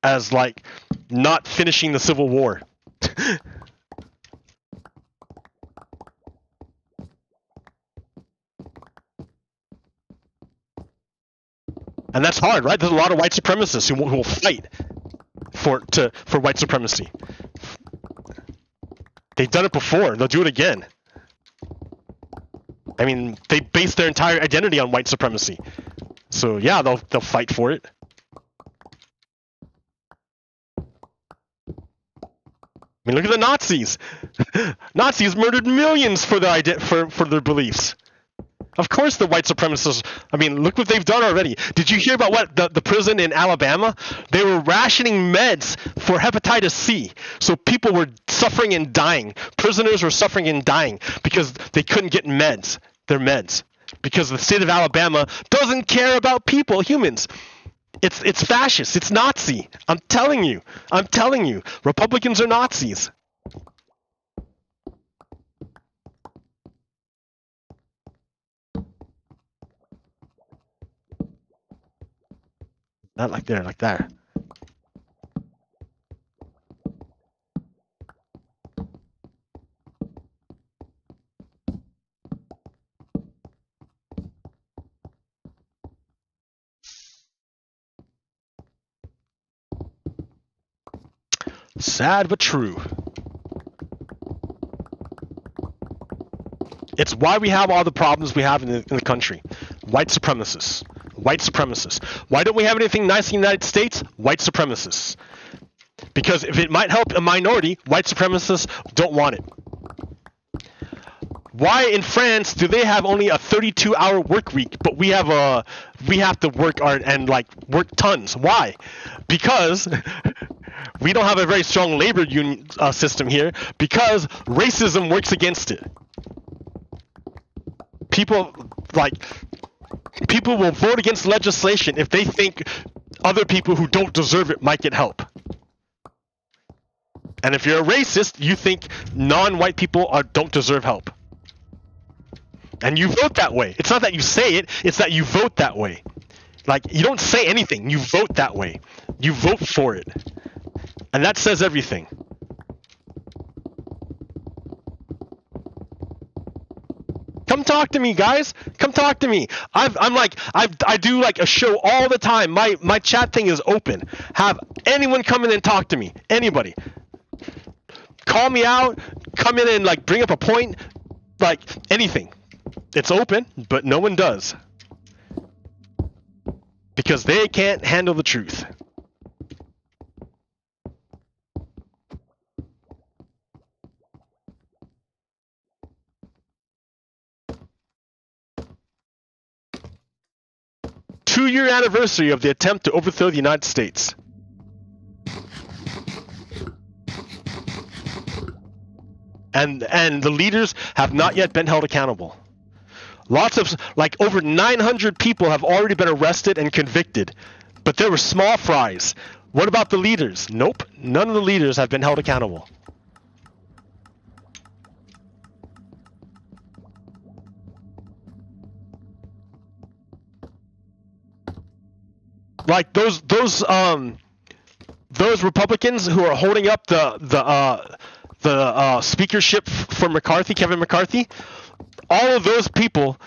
as like not finishing the Civil War. And that's hard, right? There's a lot of white supremacists who will fight for white supremacy. They've done it before. They'll do it again. I mean, they base their entire identity on white supremacy. So yeah, they'll fight for it. I mean, look at the Nazis. Nazis murdered millions for their for their beliefs. Of course, the white supremacists. I mean, look what they've done already. Did you hear about what the prison in Alabama? They were rationing meds for hepatitis C, so people were suffering and dying. Prisoners were suffering and dying because they couldn't get meds. Their meds, because the state of Alabama doesn't care about people, humans. It's fascist. It's Nazi. I'm telling you. Republicans are Nazis. Not like there, like that. Sad but true. It's why we have all the problems we have in the country. White supremacists. White supremacists. Why don't we have anything nice in the United States? White supremacists. Because if it might help a minority, white supremacists don't want it. Why in France do they have only a 32-hour work week, but we have to work work tons? Why? Because we don't have a very strong labor union system here, because racism works against it. People will vote against legislation if they think other people who don't deserve it might get help. And if you're a racist, you think non-white people don't deserve help. And you vote that way. It's not that you say it, it's that you vote that way. Like, you don't say anything, you vote that way. You vote for it. And that says everything. Come talk to me, guys. Come talk to me. I do like a show all the time. My chat thing is open. Have anyone come in and talk to me. Anybody. Call me out. Come in and like bring up a point. Like anything. It's open, but no one does. Because they can't handle the truth. Two-year anniversary of the attempt to overthrow the United States. And the leaders have not yet been held accountable. Lots of, like, over 900 people have already been arrested and convicted, but there were small fries. What about the leaders? Nope, none of the leaders have been held accountable. Like those Republicans who are holding up the speakership for McCarthy, Kevin McCarthy, all of those people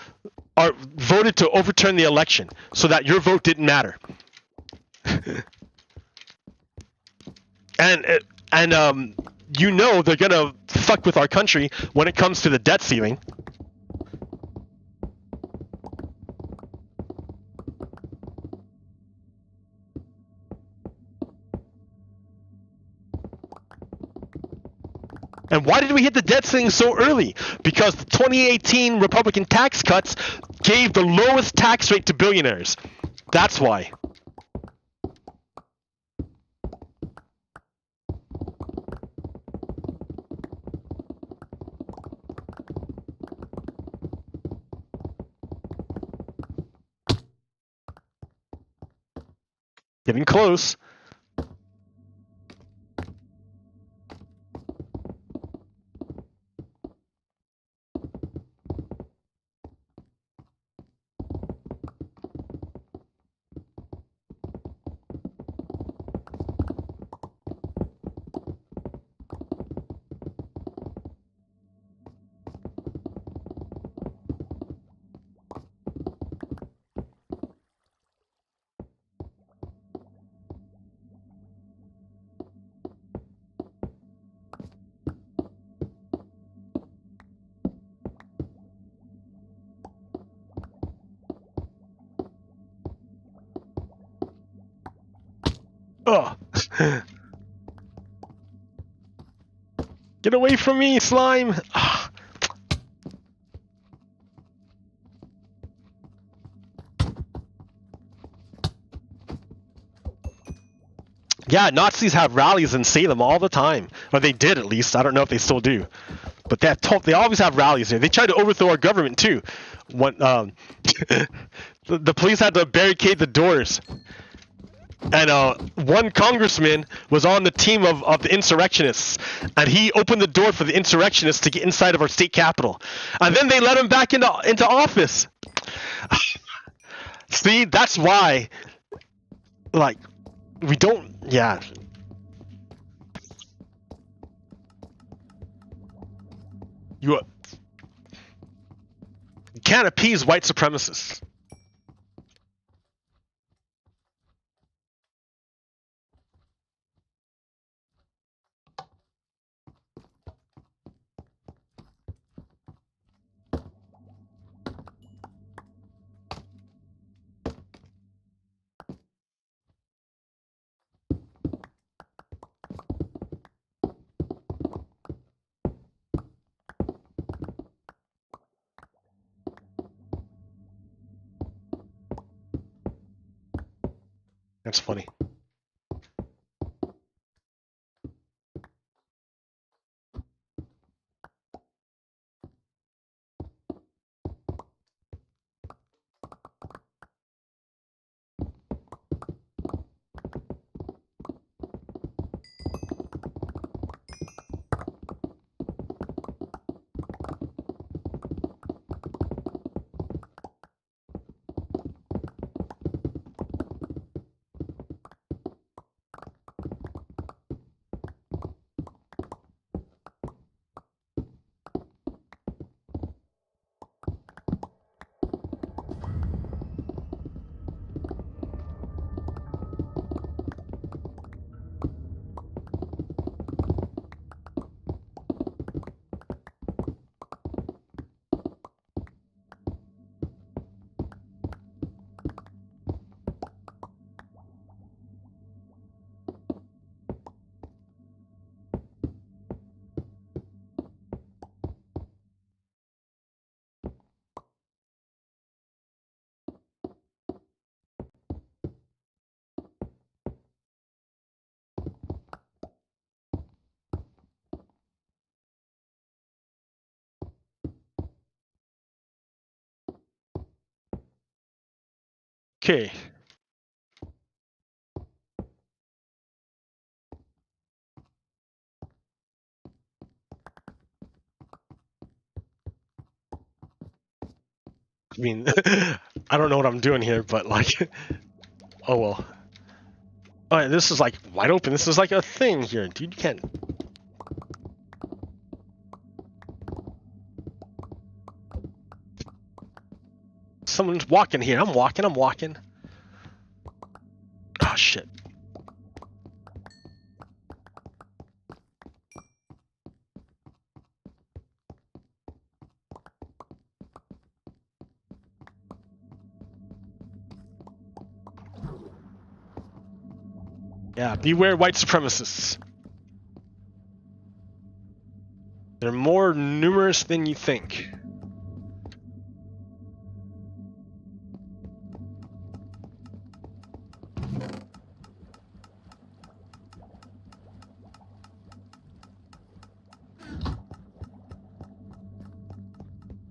are voted to overturn the election so that your vote didn't matter. and you know they're gonna fuck with our country when it comes to the debt ceiling. And why did we hit the debt ceiling so early? Because the 2018 Republican tax cuts gave the lowest tax rate to billionaires. That's why. Getting close. Get away from me, slime! Yeah, Nazis have rallies in Salem all the time. Or they did, at least. I don't know if they still do. But they always have rallies here. They tried to overthrow our government, too. When, the police had to barricade the doors. And one congressman was on the team of the insurrectionists. And he opened the door for the insurrectionists to get inside of our state capitol. And then they let him back into office. See, that's why, like, we don't, yeah. You can't appease white supremacists. That's funny. Okay. I mean, I don't know what I'm doing here, but like, oh well. Alright, this is like wide open. This is like a thing here, dude. You can't. Someone's walking here. I'm walking. Oh shit. Yeah, beware white supremacists. They're more numerous than you think.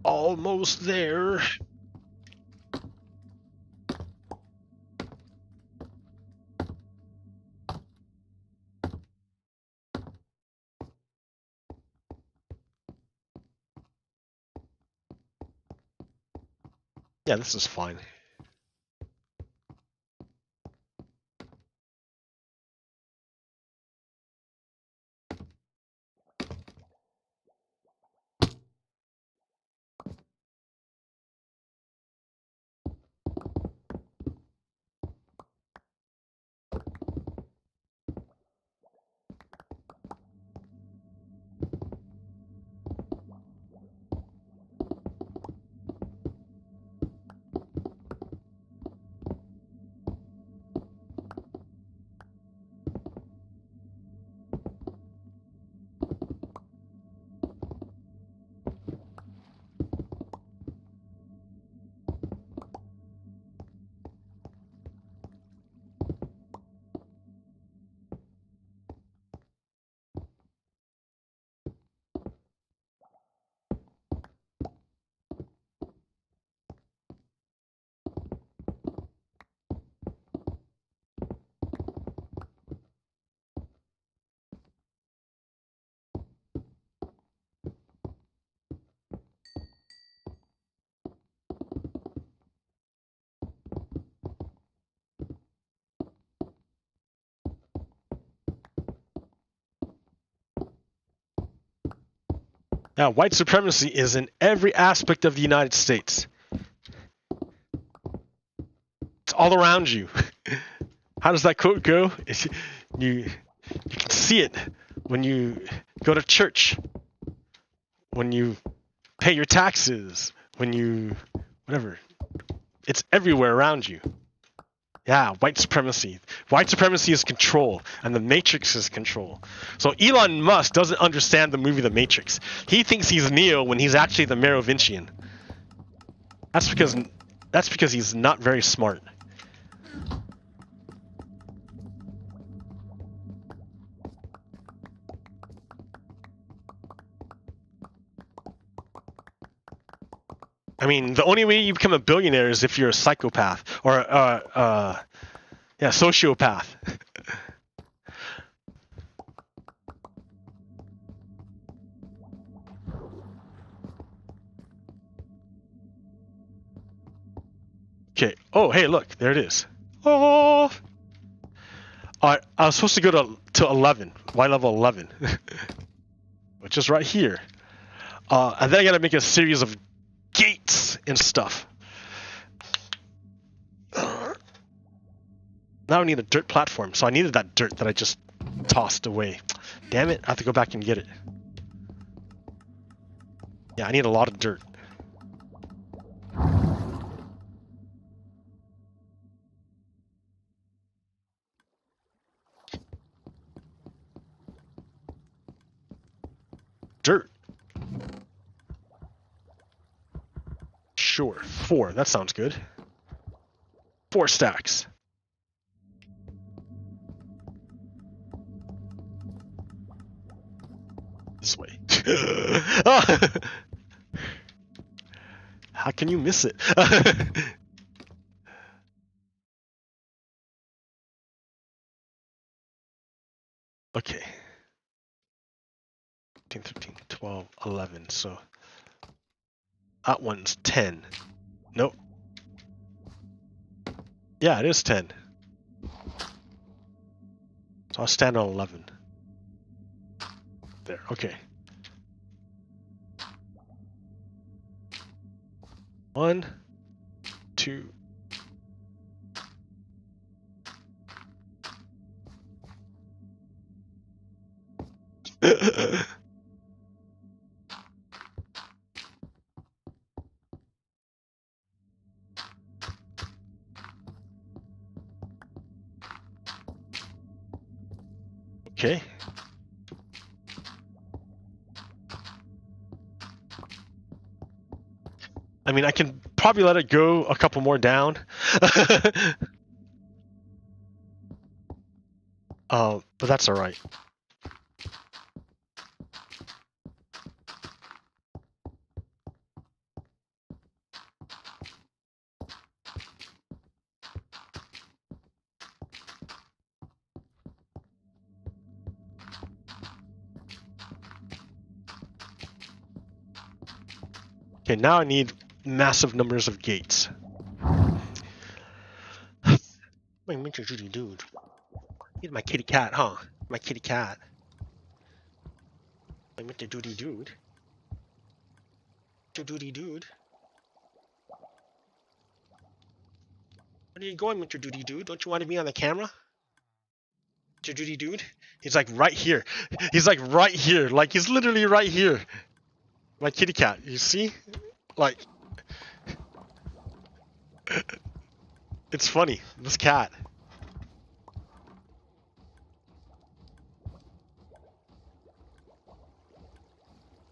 Almost there. Yeah, this is fine. Now, white supremacy is in every aspect of the United States. It's all around you. How does that quote go? You can see it when you go to church, when you pay your taxes, when you whatever. It's everywhere around you. Yeah, white supremacy. White supremacy is control, and the Matrix is control. So Elon Musk doesn't understand the movie The Matrix. He thinks he's Neo when he's actually the Merovingian. That's because he's not very smart. I mean, the only way you become a billionaire is if you're a psychopath or sociopath. Okay. Oh, hey, look, there it is. Oh. I was supposed to go to 11, Y level 11, which is right here. And then I gotta make a series of gates and stuff. Now I need a dirt platform, so I needed that dirt that I just tossed away. Damn it, I have to go back and get it. Yeah, I need a lot of dirt. Dirt. Sure, 4, that sounds good. 4 stacks. This way. How can you miss it? Okay. 13, 13, 12, 11, so that one's 10. Nope. Yeah, it is 10. So I'll stand on 11. There, okay. 1, 2. Okay. I mean, I can probably let it go a couple more down. But that's all right. Okay, now I need massive numbers of gates. My Mr. Judy dude. He's my kitty cat, huh? My kitty cat. My Mr. Duty dude. Mr. Duty dude. Where are you going, Mr. Duty dude? Don't you want to be on the camera? Mr. Duty dude? He's like right here. He's like right here. Like he's literally right here. My kitty cat, you see? Like, it's funny, this cat.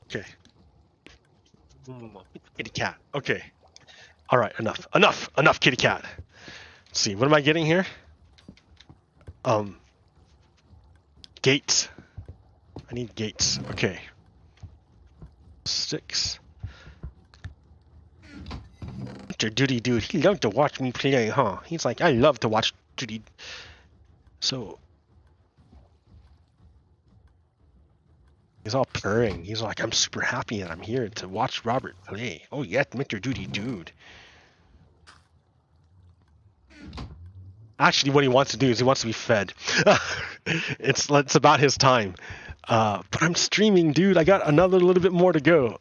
Okay. Kitty cat, okay. All right, enough kitty cat. Let's see, what am I getting here? Gates. I need gates, okay. 6. Mr. Duty dude, he loved to watch me play, huh? He's like, I love to watch Duty. So he's all purring. He's like, I'm super happy that I'm here to watch Robert play. Oh yeah, Mr. Duty dude. Actually, what he wants to do is he wants to be fed. It's about his time. But I'm streaming, dude. I got another little bit more to go.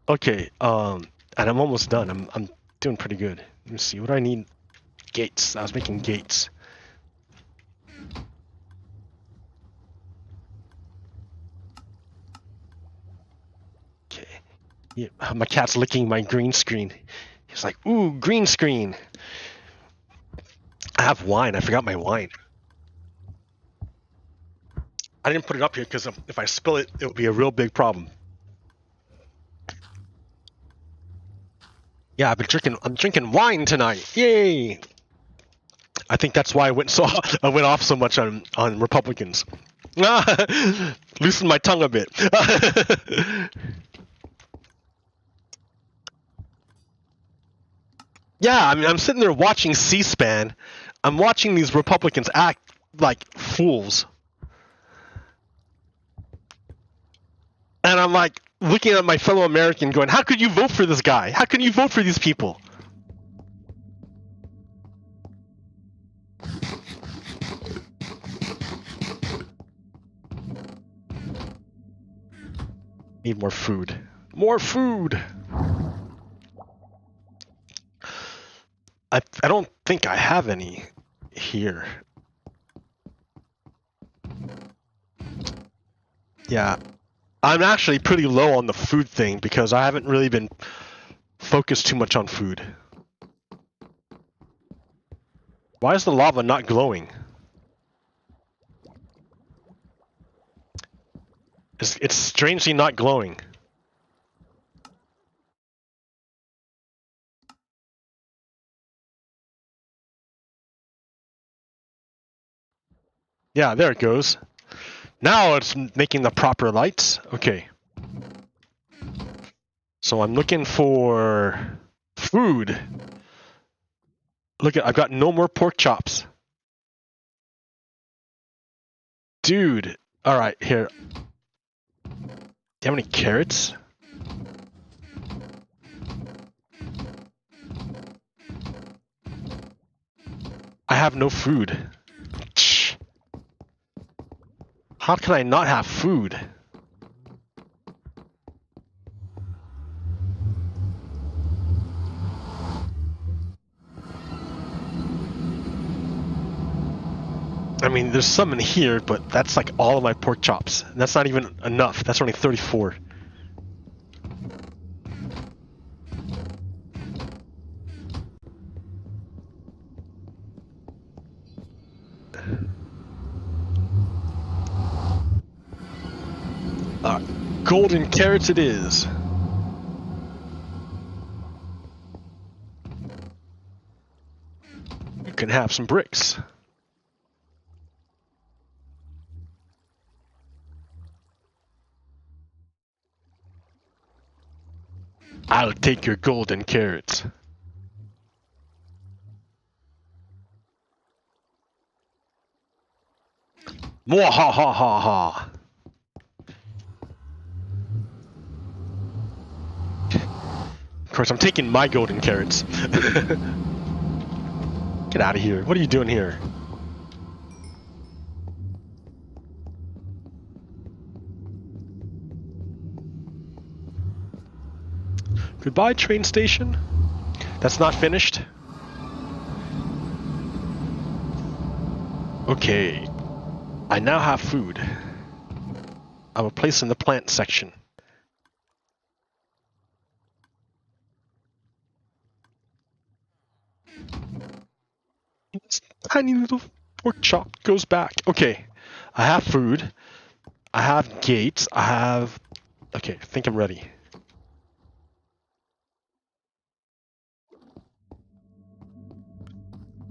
Okay, and I'm almost done. I'm doing pretty good. Let me see. What do I need? Gates. I was making gates. Okay. Yeah, my cat's licking my green screen. He's like, ooh, green screen. I have wine. I forgot my wine. I didn't put it up here because if I spill it, it would be a real big problem. Yeah, I'm drinking wine tonight. Yay! I think that's why I went off so much on Republicans. Loosen my tongue a bit. Yeah, I mean, I'm sitting there watching C-SPAN. I'm watching these Republicans act like fools. And I'm like looking at my fellow American going, how could you vote for this guy? How can you vote for these people? Need more food. More food! I don't think I have any here. Yeah. I'm actually pretty low on the food thing because I haven't really been focused too much on food. Why is the lava not glowing? It's strangely not glowing. Yeah, there it goes. Now it's making the proper lights. Okay. So I'm looking for food. Look at, I've got no more pork chops. Dude. All right, here. Do you have any carrots? I have no food. How can I not have food? I mean, there's some in here, but that's like all of my pork chops. And that's not even enough. That's only 34. Golden carrots it is. You can have some bricks. I'll take your golden carrots. Mwahahaha. Of course, I'm taking my golden carrots. Get out of here. What are you doing here? Goodbye, train station. That's not finished. Okay. I now have food. I will place in the plant section. This tiny little pork chop goes back. Okay. I have food. I have gates. I have... Okay, I think I'm ready.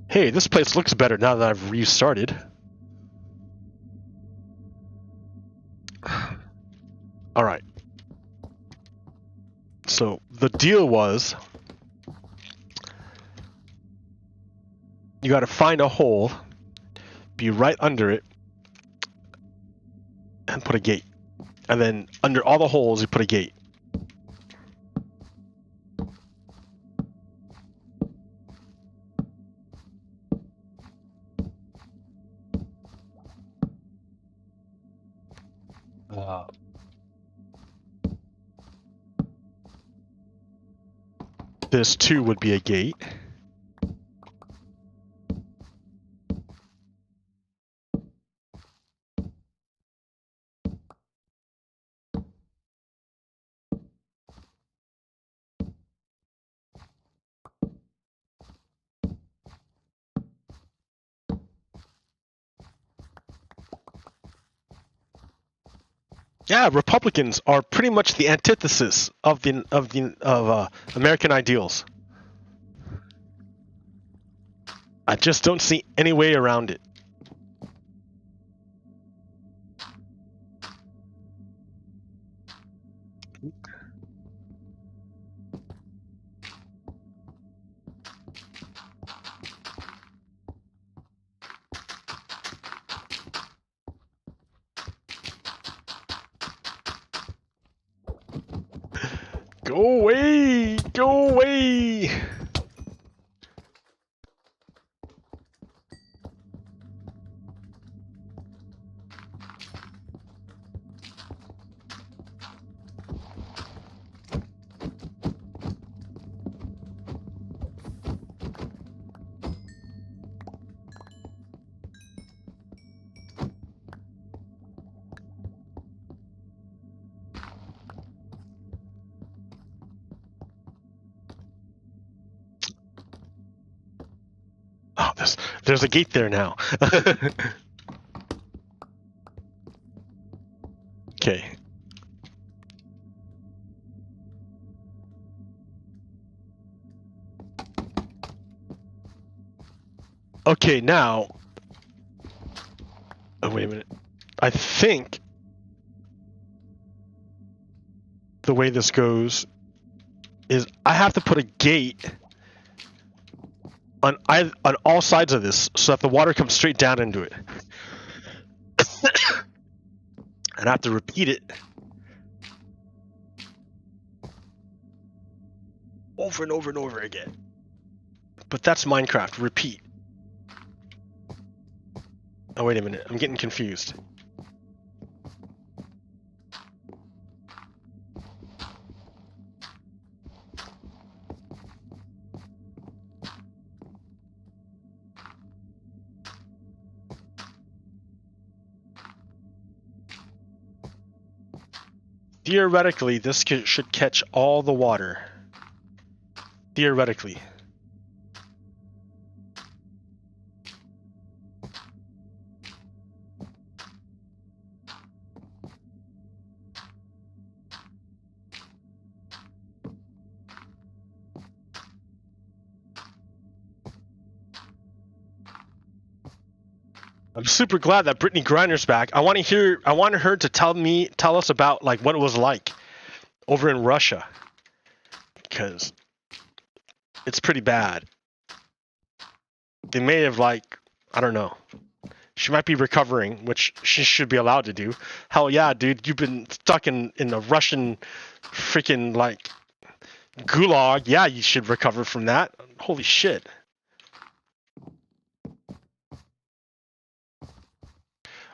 Hey, this place looks better now that I've restarted. Alright. So, the deal was... You gotta find a hole, be right under it, and put a gate. And then, under all the holes, you put a gate. This too would be a gate. Yeah, Republicans are pretty much the antithesis of American ideals. I just don't see any way around it. Go away! Go away! Oh, there's a gate there now. Okay. Okay, now. Oh, wait a minute. I think the way this goes is I have to put a gate on all sides of this so that the water comes straight down into it. And I have to repeat it over and over and over again. But that's Minecraft. Repeat. Oh, wait a minute. I'm getting confused. Theoretically, this should catch all the water. Theoretically. I'm super glad that Brittany Griner's back. I want her to tell us about like what it was like over in Russia, because it's pretty bad. They may have like, I don't know. She might be recovering, which she should be allowed to do. Hell yeah, dude, you've been stuck in a Russian freaking like gulag. Yeah, you should recover from that. Holy shit.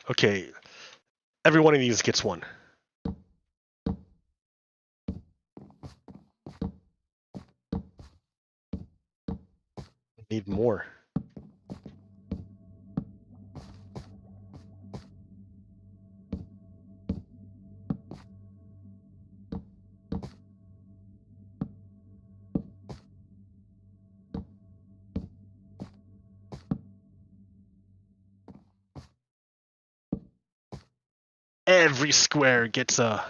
Okay, every one of these gets one. Need more. Every square gets a...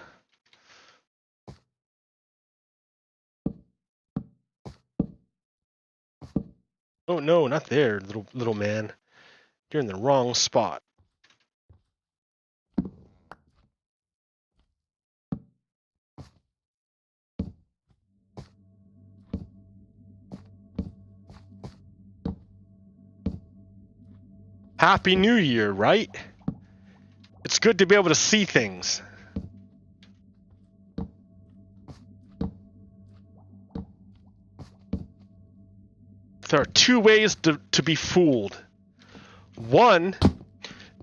Oh no, not there, little man. You're in the wrong spot. Happy New Year, right? It's good to be able to see things. There are two ways to be fooled. One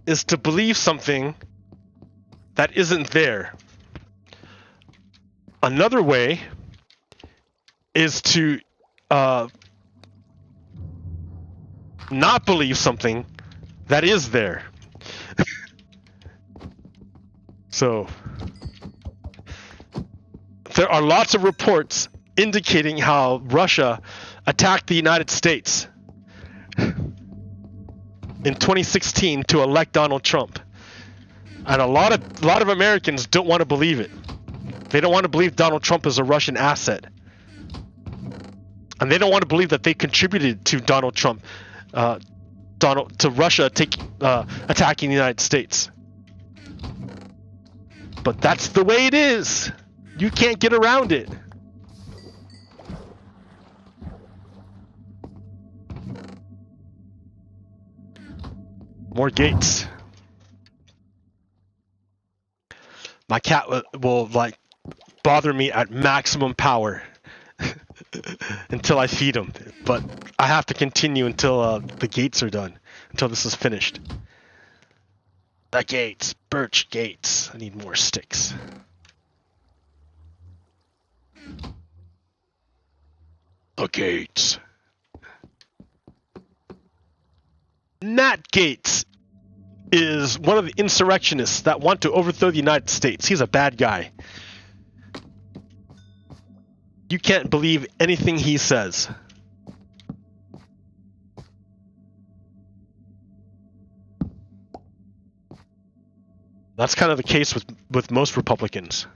is to believe something that isn't there. Another way is to not believe something that is there. So there are lots of reports indicating how Russia attacked the United States in 2016 to elect Donald Trump. And a lot of Americans don't want to believe it. They don't want to believe Donald Trump is a Russian asset. And they don't want to believe that they contributed to Donald Trump, to Russia attacking the United States. But that's the way it is. You can't get around it. More gates. My cat will like bother me at maximum power until I feed him. But I have to continue until the gates are done, until this is finished. The gates, birch gates. I need more sticks. The gates. Nat Gates is one of the insurrectionists that want to overthrow the United States. He's a bad guy. You can't believe anything he says. That's kind of the case with most Republicans.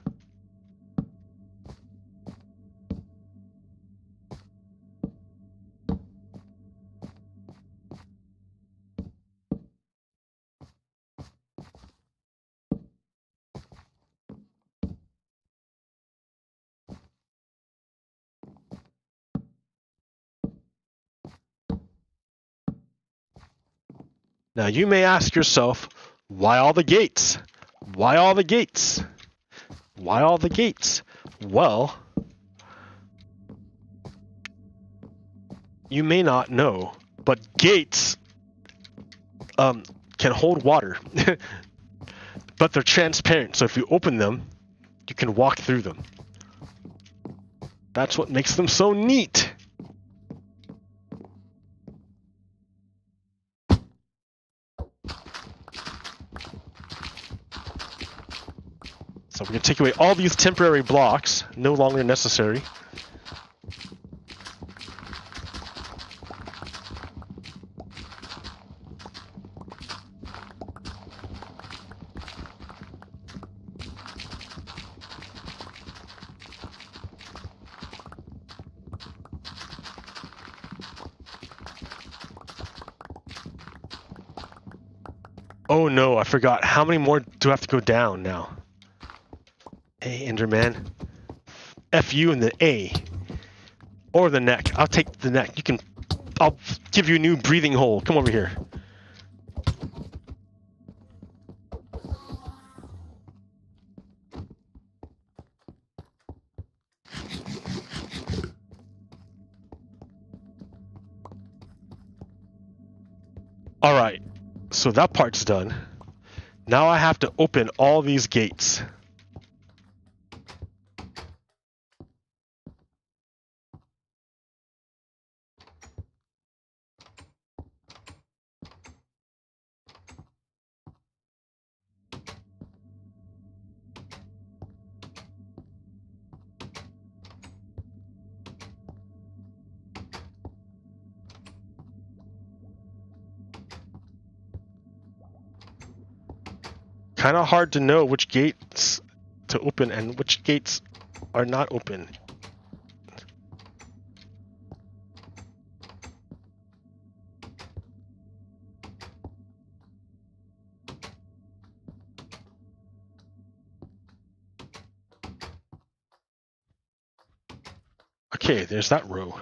Now you may ask yourself, why all the gates? Why all the gates? Why all the gates? Well, you may not know, but gates can hold water, but they're transparent. So if you open them, you can walk through them. That's what makes them so neat. So we're going to take away all these temporary blocks, no longer necessary. Oh no, I forgot. How many more do I have to go down now? Hey, Enderman. F you and the A. Or the neck. I'll take the neck. I'll give you a new breathing hole. Come over here. Alright. So that part's done. Now I have to open all these gates. Kind of hard to know which gates to open and which gates are not open. Okay, there's that row.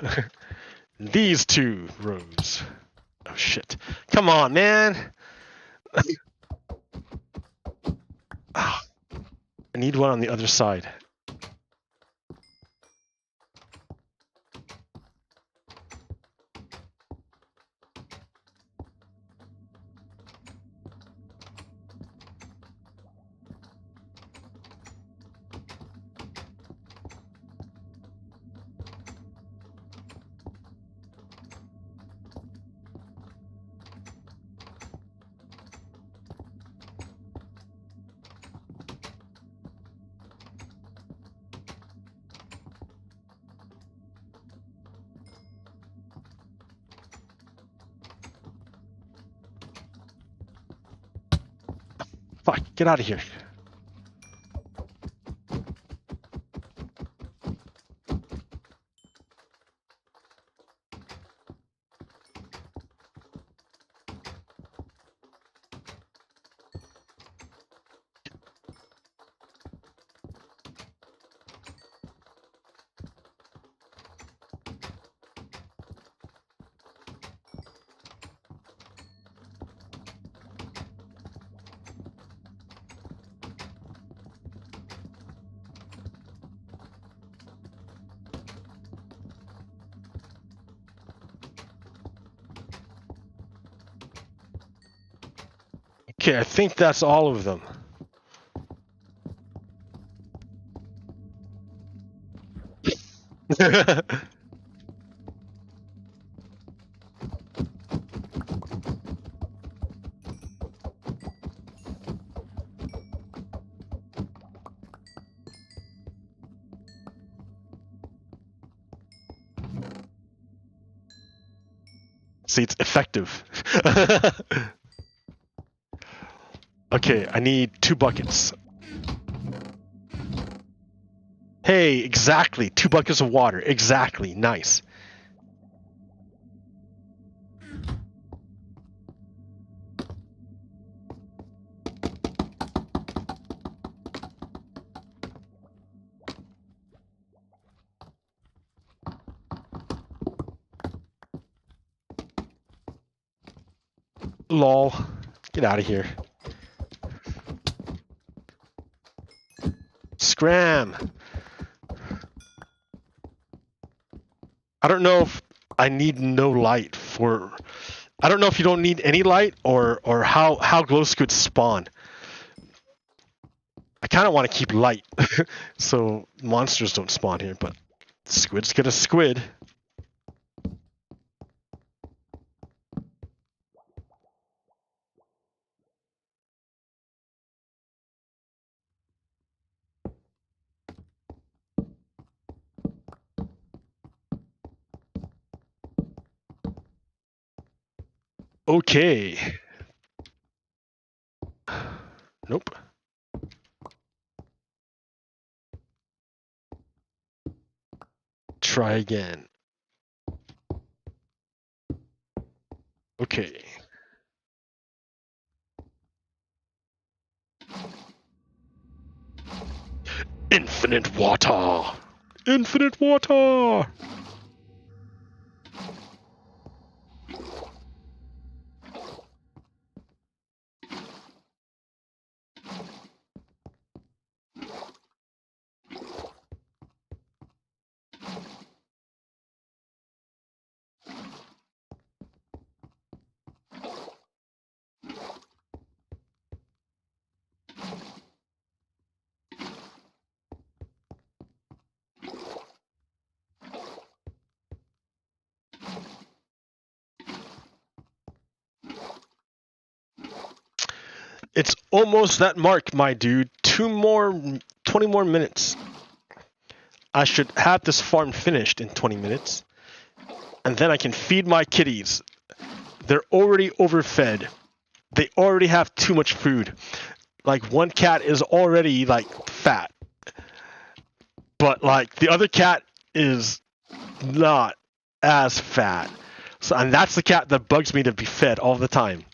These two rows. Oh shit. Come on, man. I need one on the other side. Fuck, get out of here. Okay, I think that's all of them. See, it's effective. Okay, I need 2 buckets. Hey, exactly. 2 buckets of water. Exactly. Nice. Lol. Get out of here. Scram. I don't know if I need no light for... I don't know if you don't need any light or how glow squids spawn. I kind of want to keep light so monsters don't spawn here, but squids get a squid. Okay. Nope. Try again. Okay. Infinite water! Infinite water! It's almost that mark, my dude. 20 more minutes. I should have this farm finished in 20 minutes. And then I can feed my kitties. They're already overfed. They already have too much food. Like, one cat is already, like, fat. But, like, the other cat is not as fat. So, and that's the cat that bugs me to be fed all the time.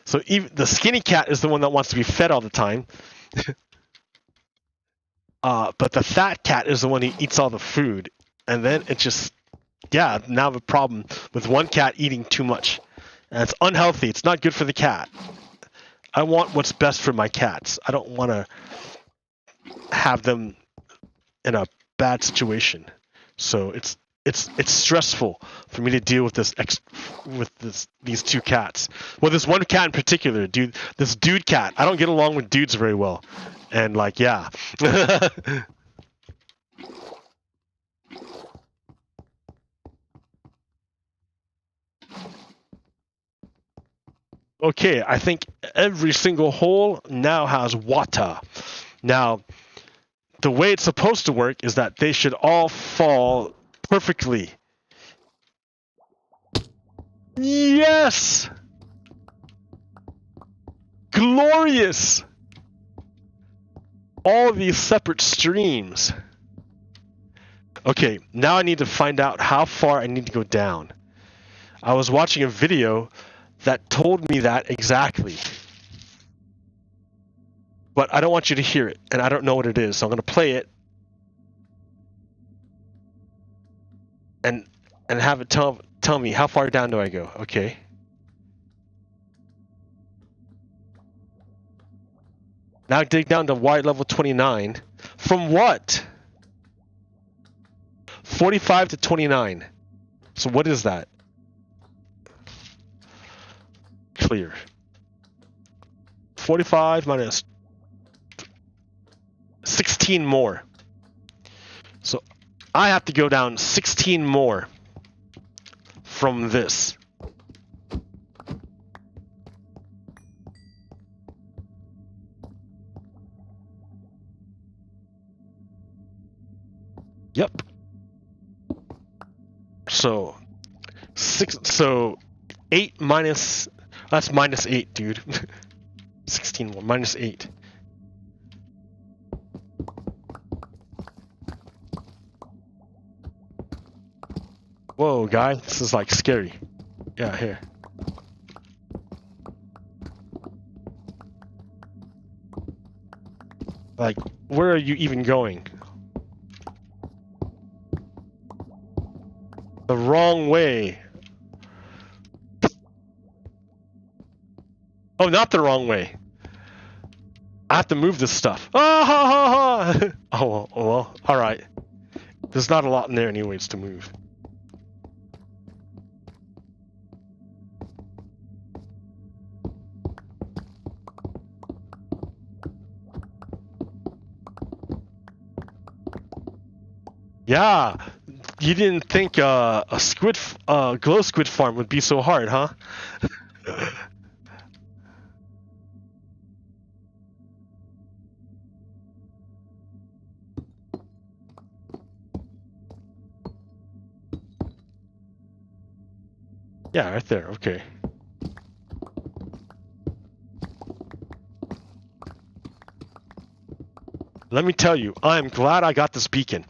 So even the skinny cat is the one that wants to be fed all the time. But the fat cat is the one who eats all the food. And then it just, yeah, now I have a problem with one cat eating too much. And it's unhealthy. It's not good for the cat. I want what's best for my cats. I don't want to have them in a bad situation. So it's stressful for me to deal with these 2 cats. Well, this one cat in particular, dude. This dude cat. I don't get along with dudes very well, and like, yeah. Okay, I think every single hole now has water. Now, the way it's supposed to work is that they should all fall perfectly. Yes! Glorious! all these separate streams. Okay, now I need to find out how far I need to go down. I was watching a video that told me that exactly. But I don't want you to hear it, and I don't know what it is, so I'm going to play it and have it tell me how far down do I go. Okay. Now dig down to Y level 29. From what? 45 to 29. So what is that? Clear. 45 minus 16 more. So I have to go down 16 more from this. Yep. So 8 minus, that's minus 8, dude. 16 more, minus 8. Whoa, guy, this is like scary. Yeah, here. Like, where are you even going? The wrong way. Oh, not the wrong way. I have to move this stuff. Ah, ha, ha, ha. Oh, well, alright. There's not a lot in there anyways to move. Yeah, you didn't think a glow squid farm would be so hard, huh? Yeah, right there, okay. Let me tell you, I'm glad I got this beacon.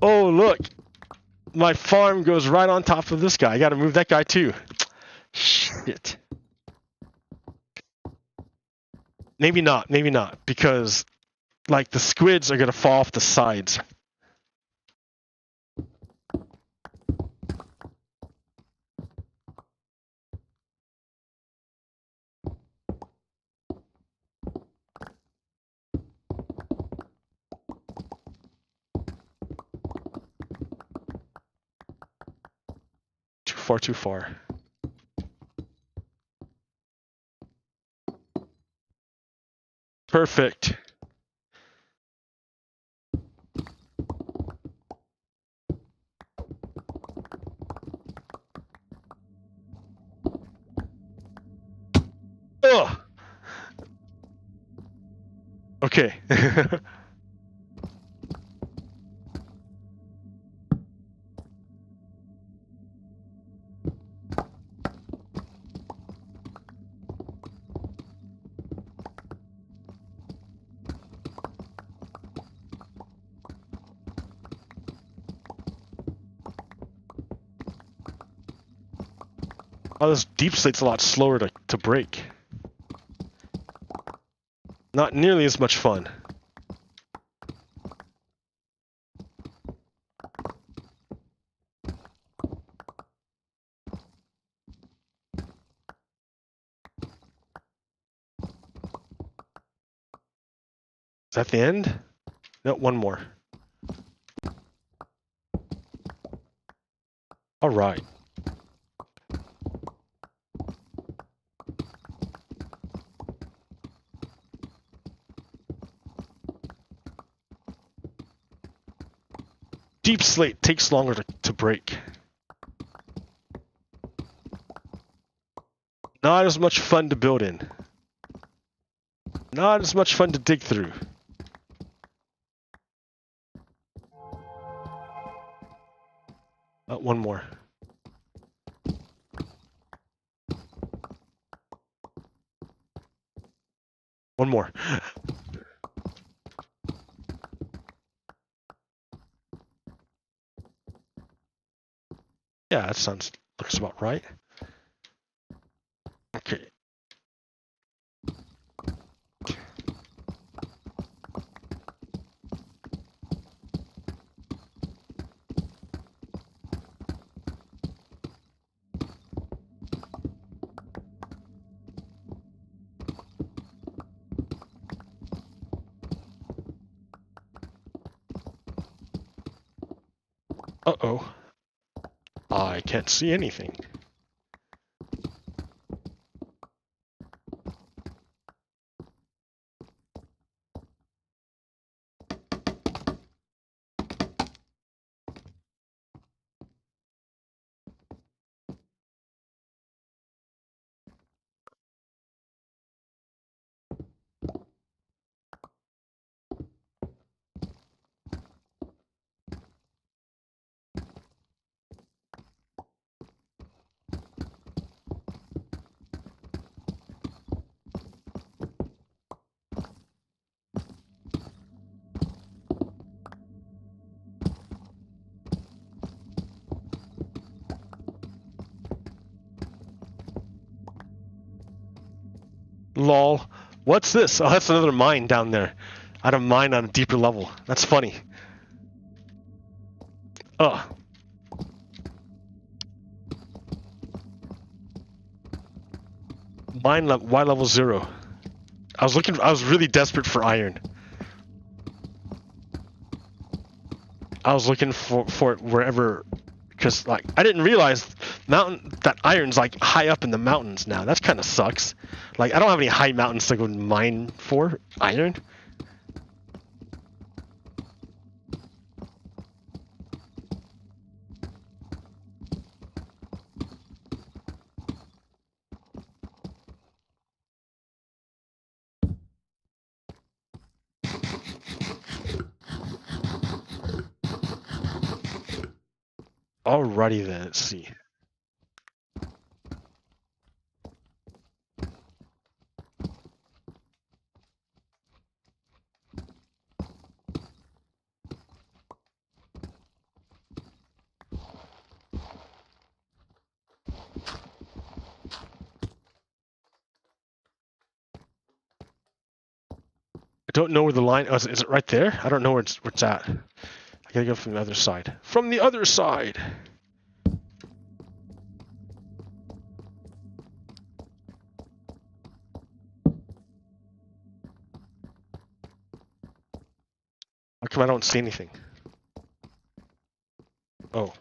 Oh, look! My farm goes right on top of this guy. I gotta move that guy too. Shit. Maybe not, because, like, the squids are gonna fall off the sides. Too far. Perfect. Ugh. Okay. Oh, this deep slate's a lot slower to break. Not nearly as much fun. Is that the end? No, one more. All right. Deep slate takes longer to break. Not as much fun to build in. Not as much fun to dig through. One more. One more. Yeah, that looks about right. Okay. Uh-oh. I can't see anything. Lol. What's this? Oh, that's another mine down there. I had a mine on a deeper level. That's funny. Ugh. Mine Y level 0. I was really desperate for iron. I was looking for it wherever, because like I didn't realize that iron's like high up in the mountains now. That kind of sucks. Like I don't have any high mountains to go mine for iron. Alrighty then, let's see. I don't know where the line. Oh, is it right there? I don't know where it's at. I gotta go from the other side. From the other side. How come I don't see anything? Oh.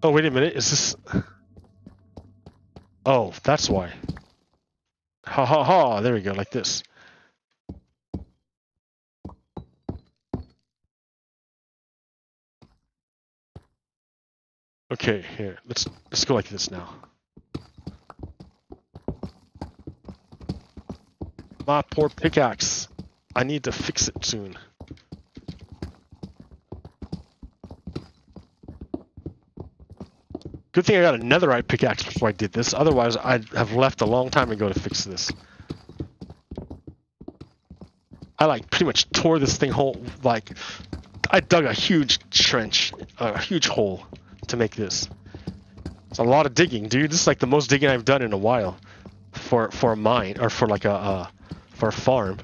Oh, wait a minute. Is this... Oh, that's why. Ha ha ha. There we go, like this. Okay, here. Let's go like this now. My poor pickaxe. I need to fix it soon. Good thing I got a netherite pickaxe before I did this. Otherwise, I'd have left a long time ago to fix this. I like pretty much tore this thing whole. Like, I dug a huge trench, a huge hole to make this. It's a lot of digging, dude. This is like the most digging I've done in a while for a mine or for like for a farm.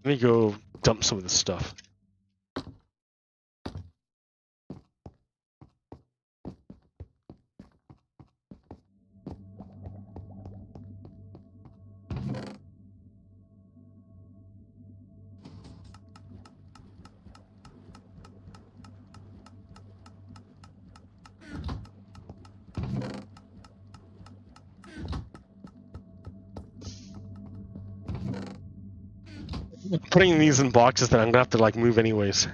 Let me go dump some of this stuff. Putting these in boxes that I'm gonna have to like move anyways.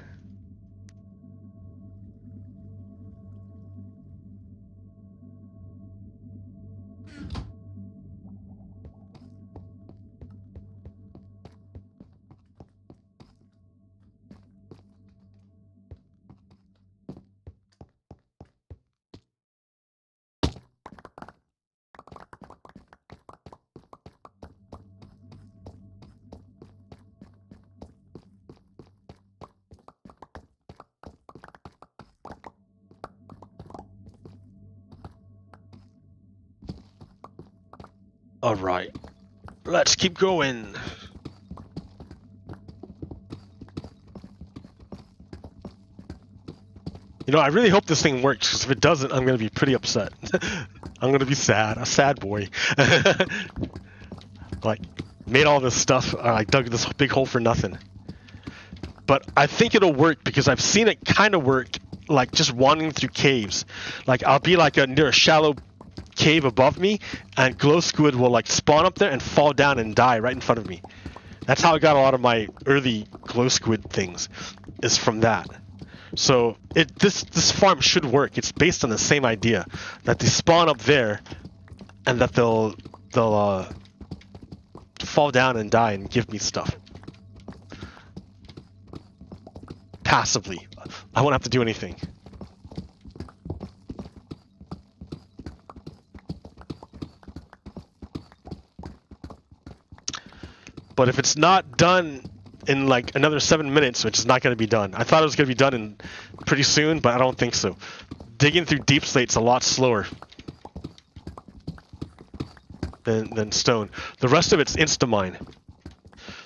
Alright. Let's keep going. You know, I really hope this thing works, because if it doesn't, I'm going to be pretty upset. I'm going to be sad. A sad boy. Like, made all this stuff. I dug this big hole for nothing. But I think it'll work, because I've seen it kind of work, like, just wandering through caves. Like, I'll be, like, near a shallow cave above me, and glow squid will, like, spawn up there and fall down and die right in front of me. That's how I got a lot of my early glow squid things, is from that. So this farm should work. It's based on the same idea that they spawn up there, and that they'll fall down and die and give me stuff passively. I won't have to do anything. But if it's not done in like another 7 minutes, which is not going to be done. I thought it was going to be done in pretty soon, but I don't think so. Digging through deep slate's a lot slower than stone. The rest of it's insta-mine.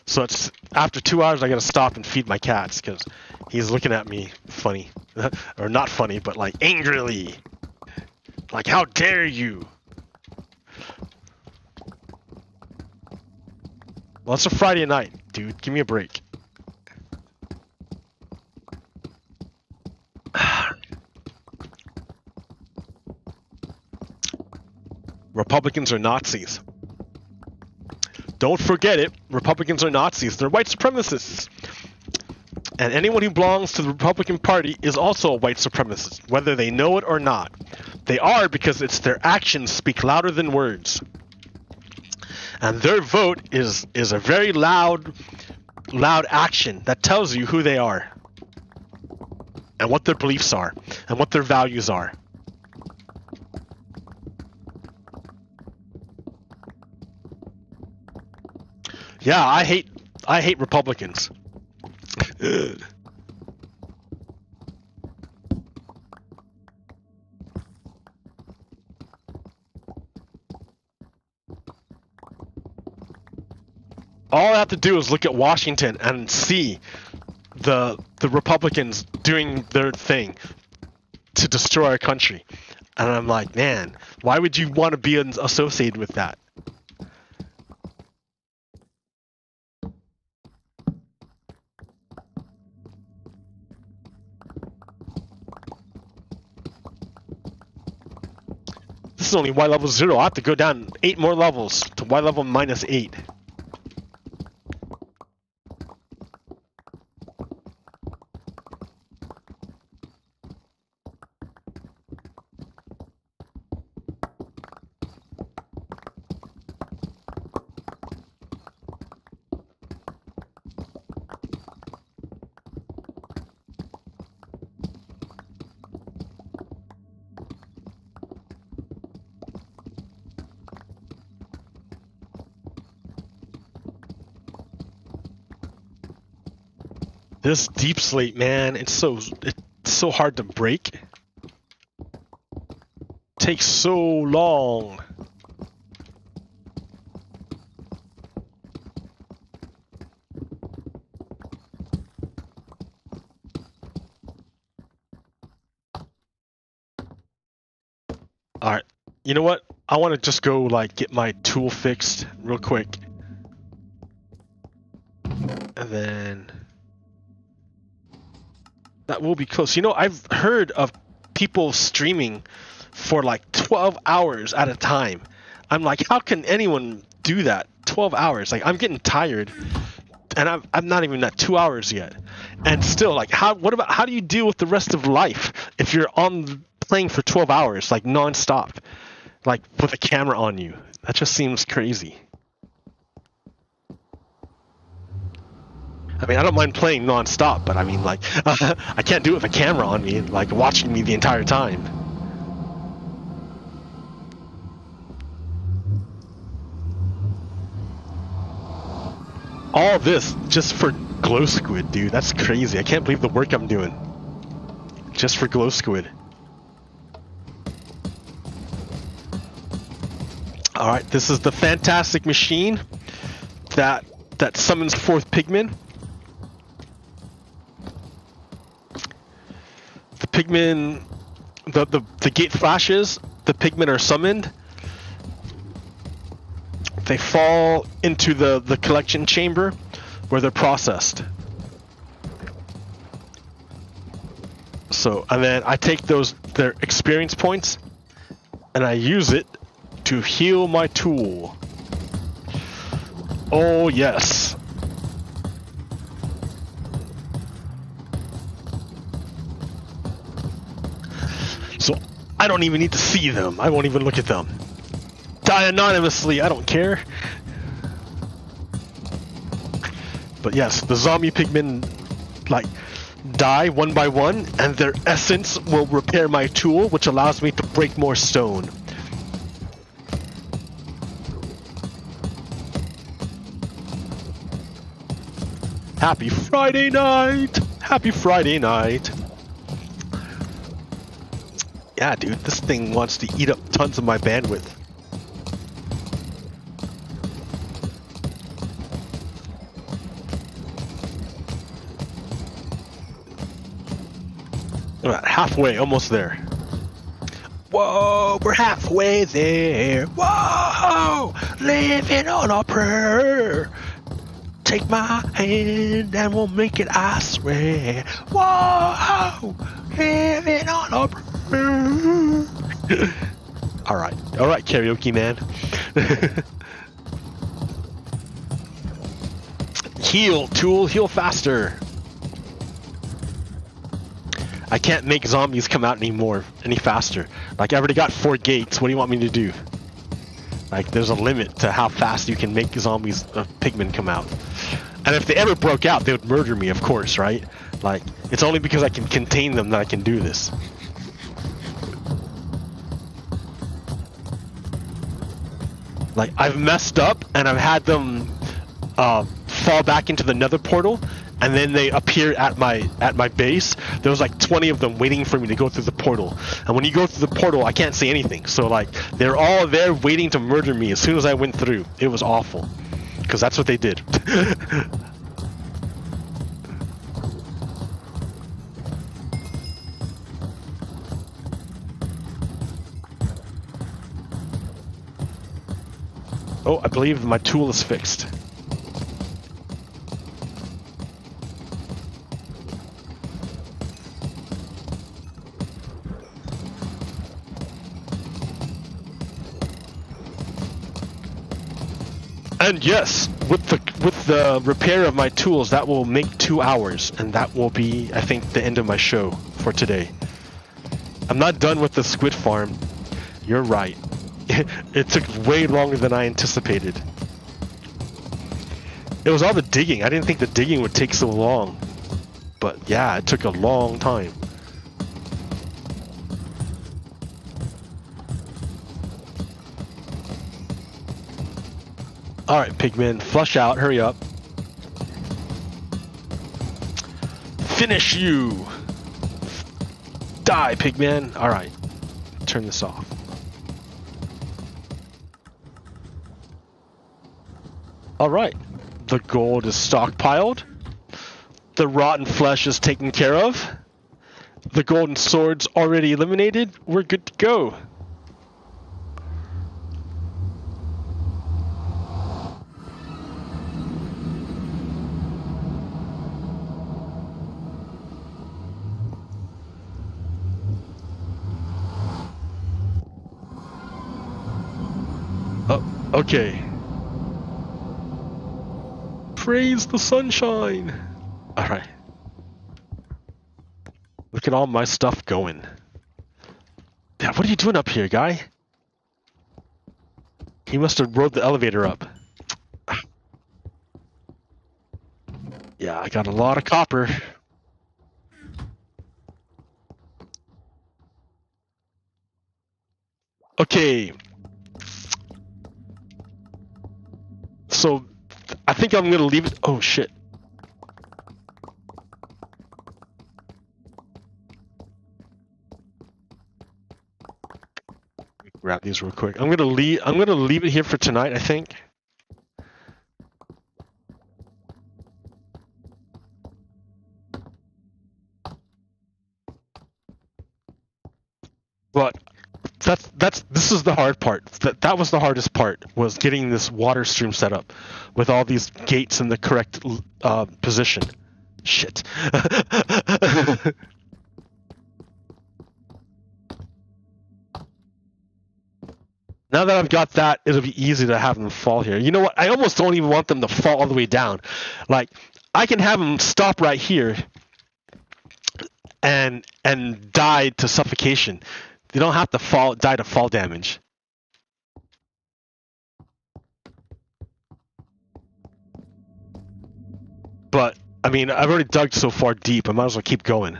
So it's after 2 hours I got to stop and feed my cats, because he's looking at me funny. Or not funny, but like angrily. Like, how dare you? Well, it's a Friday night, dude. Give me a break. Republicans are Nazis. Don't forget it. Republicans are Nazis. They're white supremacists. And anyone who belongs to the Republican Party is also a white supremacist, whether they know it or not. They are, because it's their actions speak louder than words. And their vote is a very loud action that tells you who they are, and what their beliefs are, and what their values are. Yeah, I hate Republicans. All I have to do is look at Washington and see the Republicans doing their thing to destroy our country. And I'm like, man, why would you want to be associated with that? This is only Y level 0. I have to go down 8 more levels to Y level -8. This deep slate, man, it's so hard to break. Takes so long. All right. You know what? I want to just go like get my tool fixed real quick. And then that will be close. You know, I've heard of people streaming for like 12 hours at a time. I'm like, how can anyone do that? 12 hours. Like, I'm getting tired, and I'm not even at 2 hours yet. And still, like, how do you deal with the rest of life if you're playing for 12 hours, like nonstop, like with a camera on you? That just seems crazy. I mean, I don't mind playing non-stop, but I mean, like, I can't do it with a camera on me, like, watching me the entire time. All this just for glow squid, dude. That's crazy. I can't believe the work I'm doing. Just for glow squid. All right, this is the fantastic machine that summons forth pigmen. The pigmen, the gate flashes. The pigmen are summoned. They fall into the collection chamber where they're processed. So, and then I take their experience points and I use it to heal my tool. Oh yes. So I don't even need to see them. I won't even look at them. Die anonymously, I don't care. But yes, the zombie pigmen like die one by one, and their essence will repair my tool, which allows me to break more stone. Happy Friday night! Happy Friday night! Yeah, dude, this thing wants to eat up tons of my bandwidth. About halfway, almost there. Whoa, we're halfway there. Whoa, living on a prayer. Take my hand and we'll make it, I swear. Whoa, living on a prayer. All right, karaoke man. Heal, tool, heal faster. I can't make zombies come out any faster. Like, I already got 4 gates. What do you want me to do? Like, there's a limit to how fast you can make zombies, pigmen come out. And if they ever broke out, they would murder me, of course, right? Like, it's only because I can contain them that I can do this. Like, I've messed up, and I've had them fall back into the nether portal, and then they appear at my base. There was like 20 of them waiting for me to go through the portal. And when you go through the portal, I can't say anything. So like, they're all there waiting to murder me as soon as I went through. It was awful. Because that's what they did. Oh, I believe my tool is fixed. And yes, with the repair of my tools, that will make 2 hours, and that will be, I think, the end of my show for today. I'm not done with the squid farm. You're right. It took way longer than I anticipated. It was all the digging. I didn't think the digging would take so long. But yeah, it took a long time. Alright, pigmen, flush out, hurry up. Finish you! Die, pigmen! Alright, turn this off. Alright, the gold is stockpiled. The rotten flesh is taken care of. The golden sword's already eliminated. We're good to go. Oh, okay. Praise the sunshine! Alright. Look at all my stuff going. Yeah, what are you doing up here, guy? He must have rode the elevator up. Yeah, I got a lot of copper. Okay. So, I think I'm gonna leave it. Oh shit. Grab grab these real quick. I'm gonna leave it here for tonight, I think. But this is the hard part. That was the hardest part, was getting this water stream set up with all these gates in the correct position. Shit. Now that I've got that, it'll be easy to have them fall here. You know what? I almost don't even want them to fall all the way down. Like, I can have them stop right here and die to suffocation. They don't have to die to fall damage. But, I mean, I've already dug so far deep, I might as well keep going.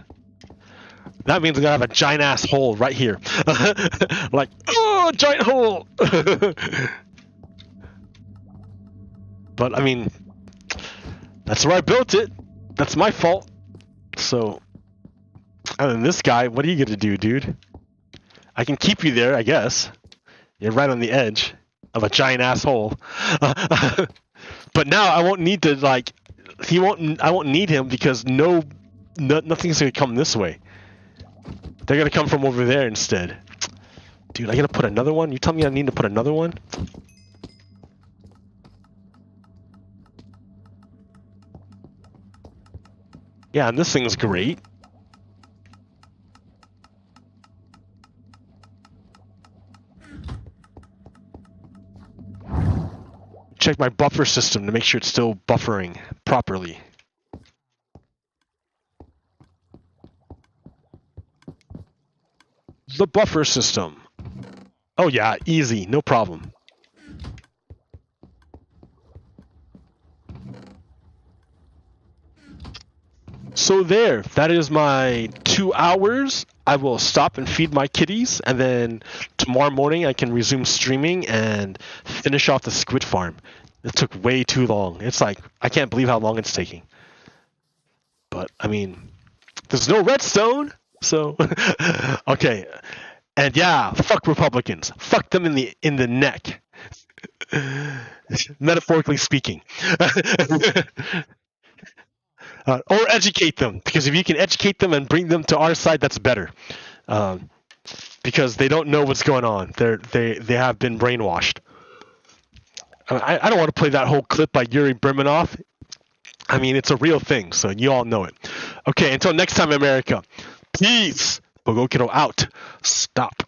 That means I'm gonna have a giant ass hole right here. Like, oh, giant hole! But, I mean, that's where I built it. That's my fault. So, and then this guy, what are you gonna do, dude? I can keep you there, I guess. You're right on the edge of a giant asshole. But now I won't need to, like, I won't need him because nothing's gonna come this way. They're gonna come from over there instead. Dude, I gotta put another one? You tell me I need to put another one? Yeah, and this thing's great. Check my buffer system to make sure it's still buffering properly. The buffer system. Oh yeah, easy, no problem. So there, that is my 2 hours. I will stop and feed my kitties, and then tomorrow morning I can resume streaming and finish off the squid farm. It took way too long. It's like, I can't believe how long it's taking. But, I mean, there's no redstone, so... Okay. And yeah, fuck Republicans. Fuck them in the neck. Metaphorically speaking. Or educate them, because if you can educate them and bring them to our side, that's better. Because they don't know what's going on. They have been brainwashed. I don't want to play that whole clip by Yuri Bermanov. I mean, it's a real thing, so you all know it. Okay, until next time, America. Peace. Bogo Kiddo out. Stop.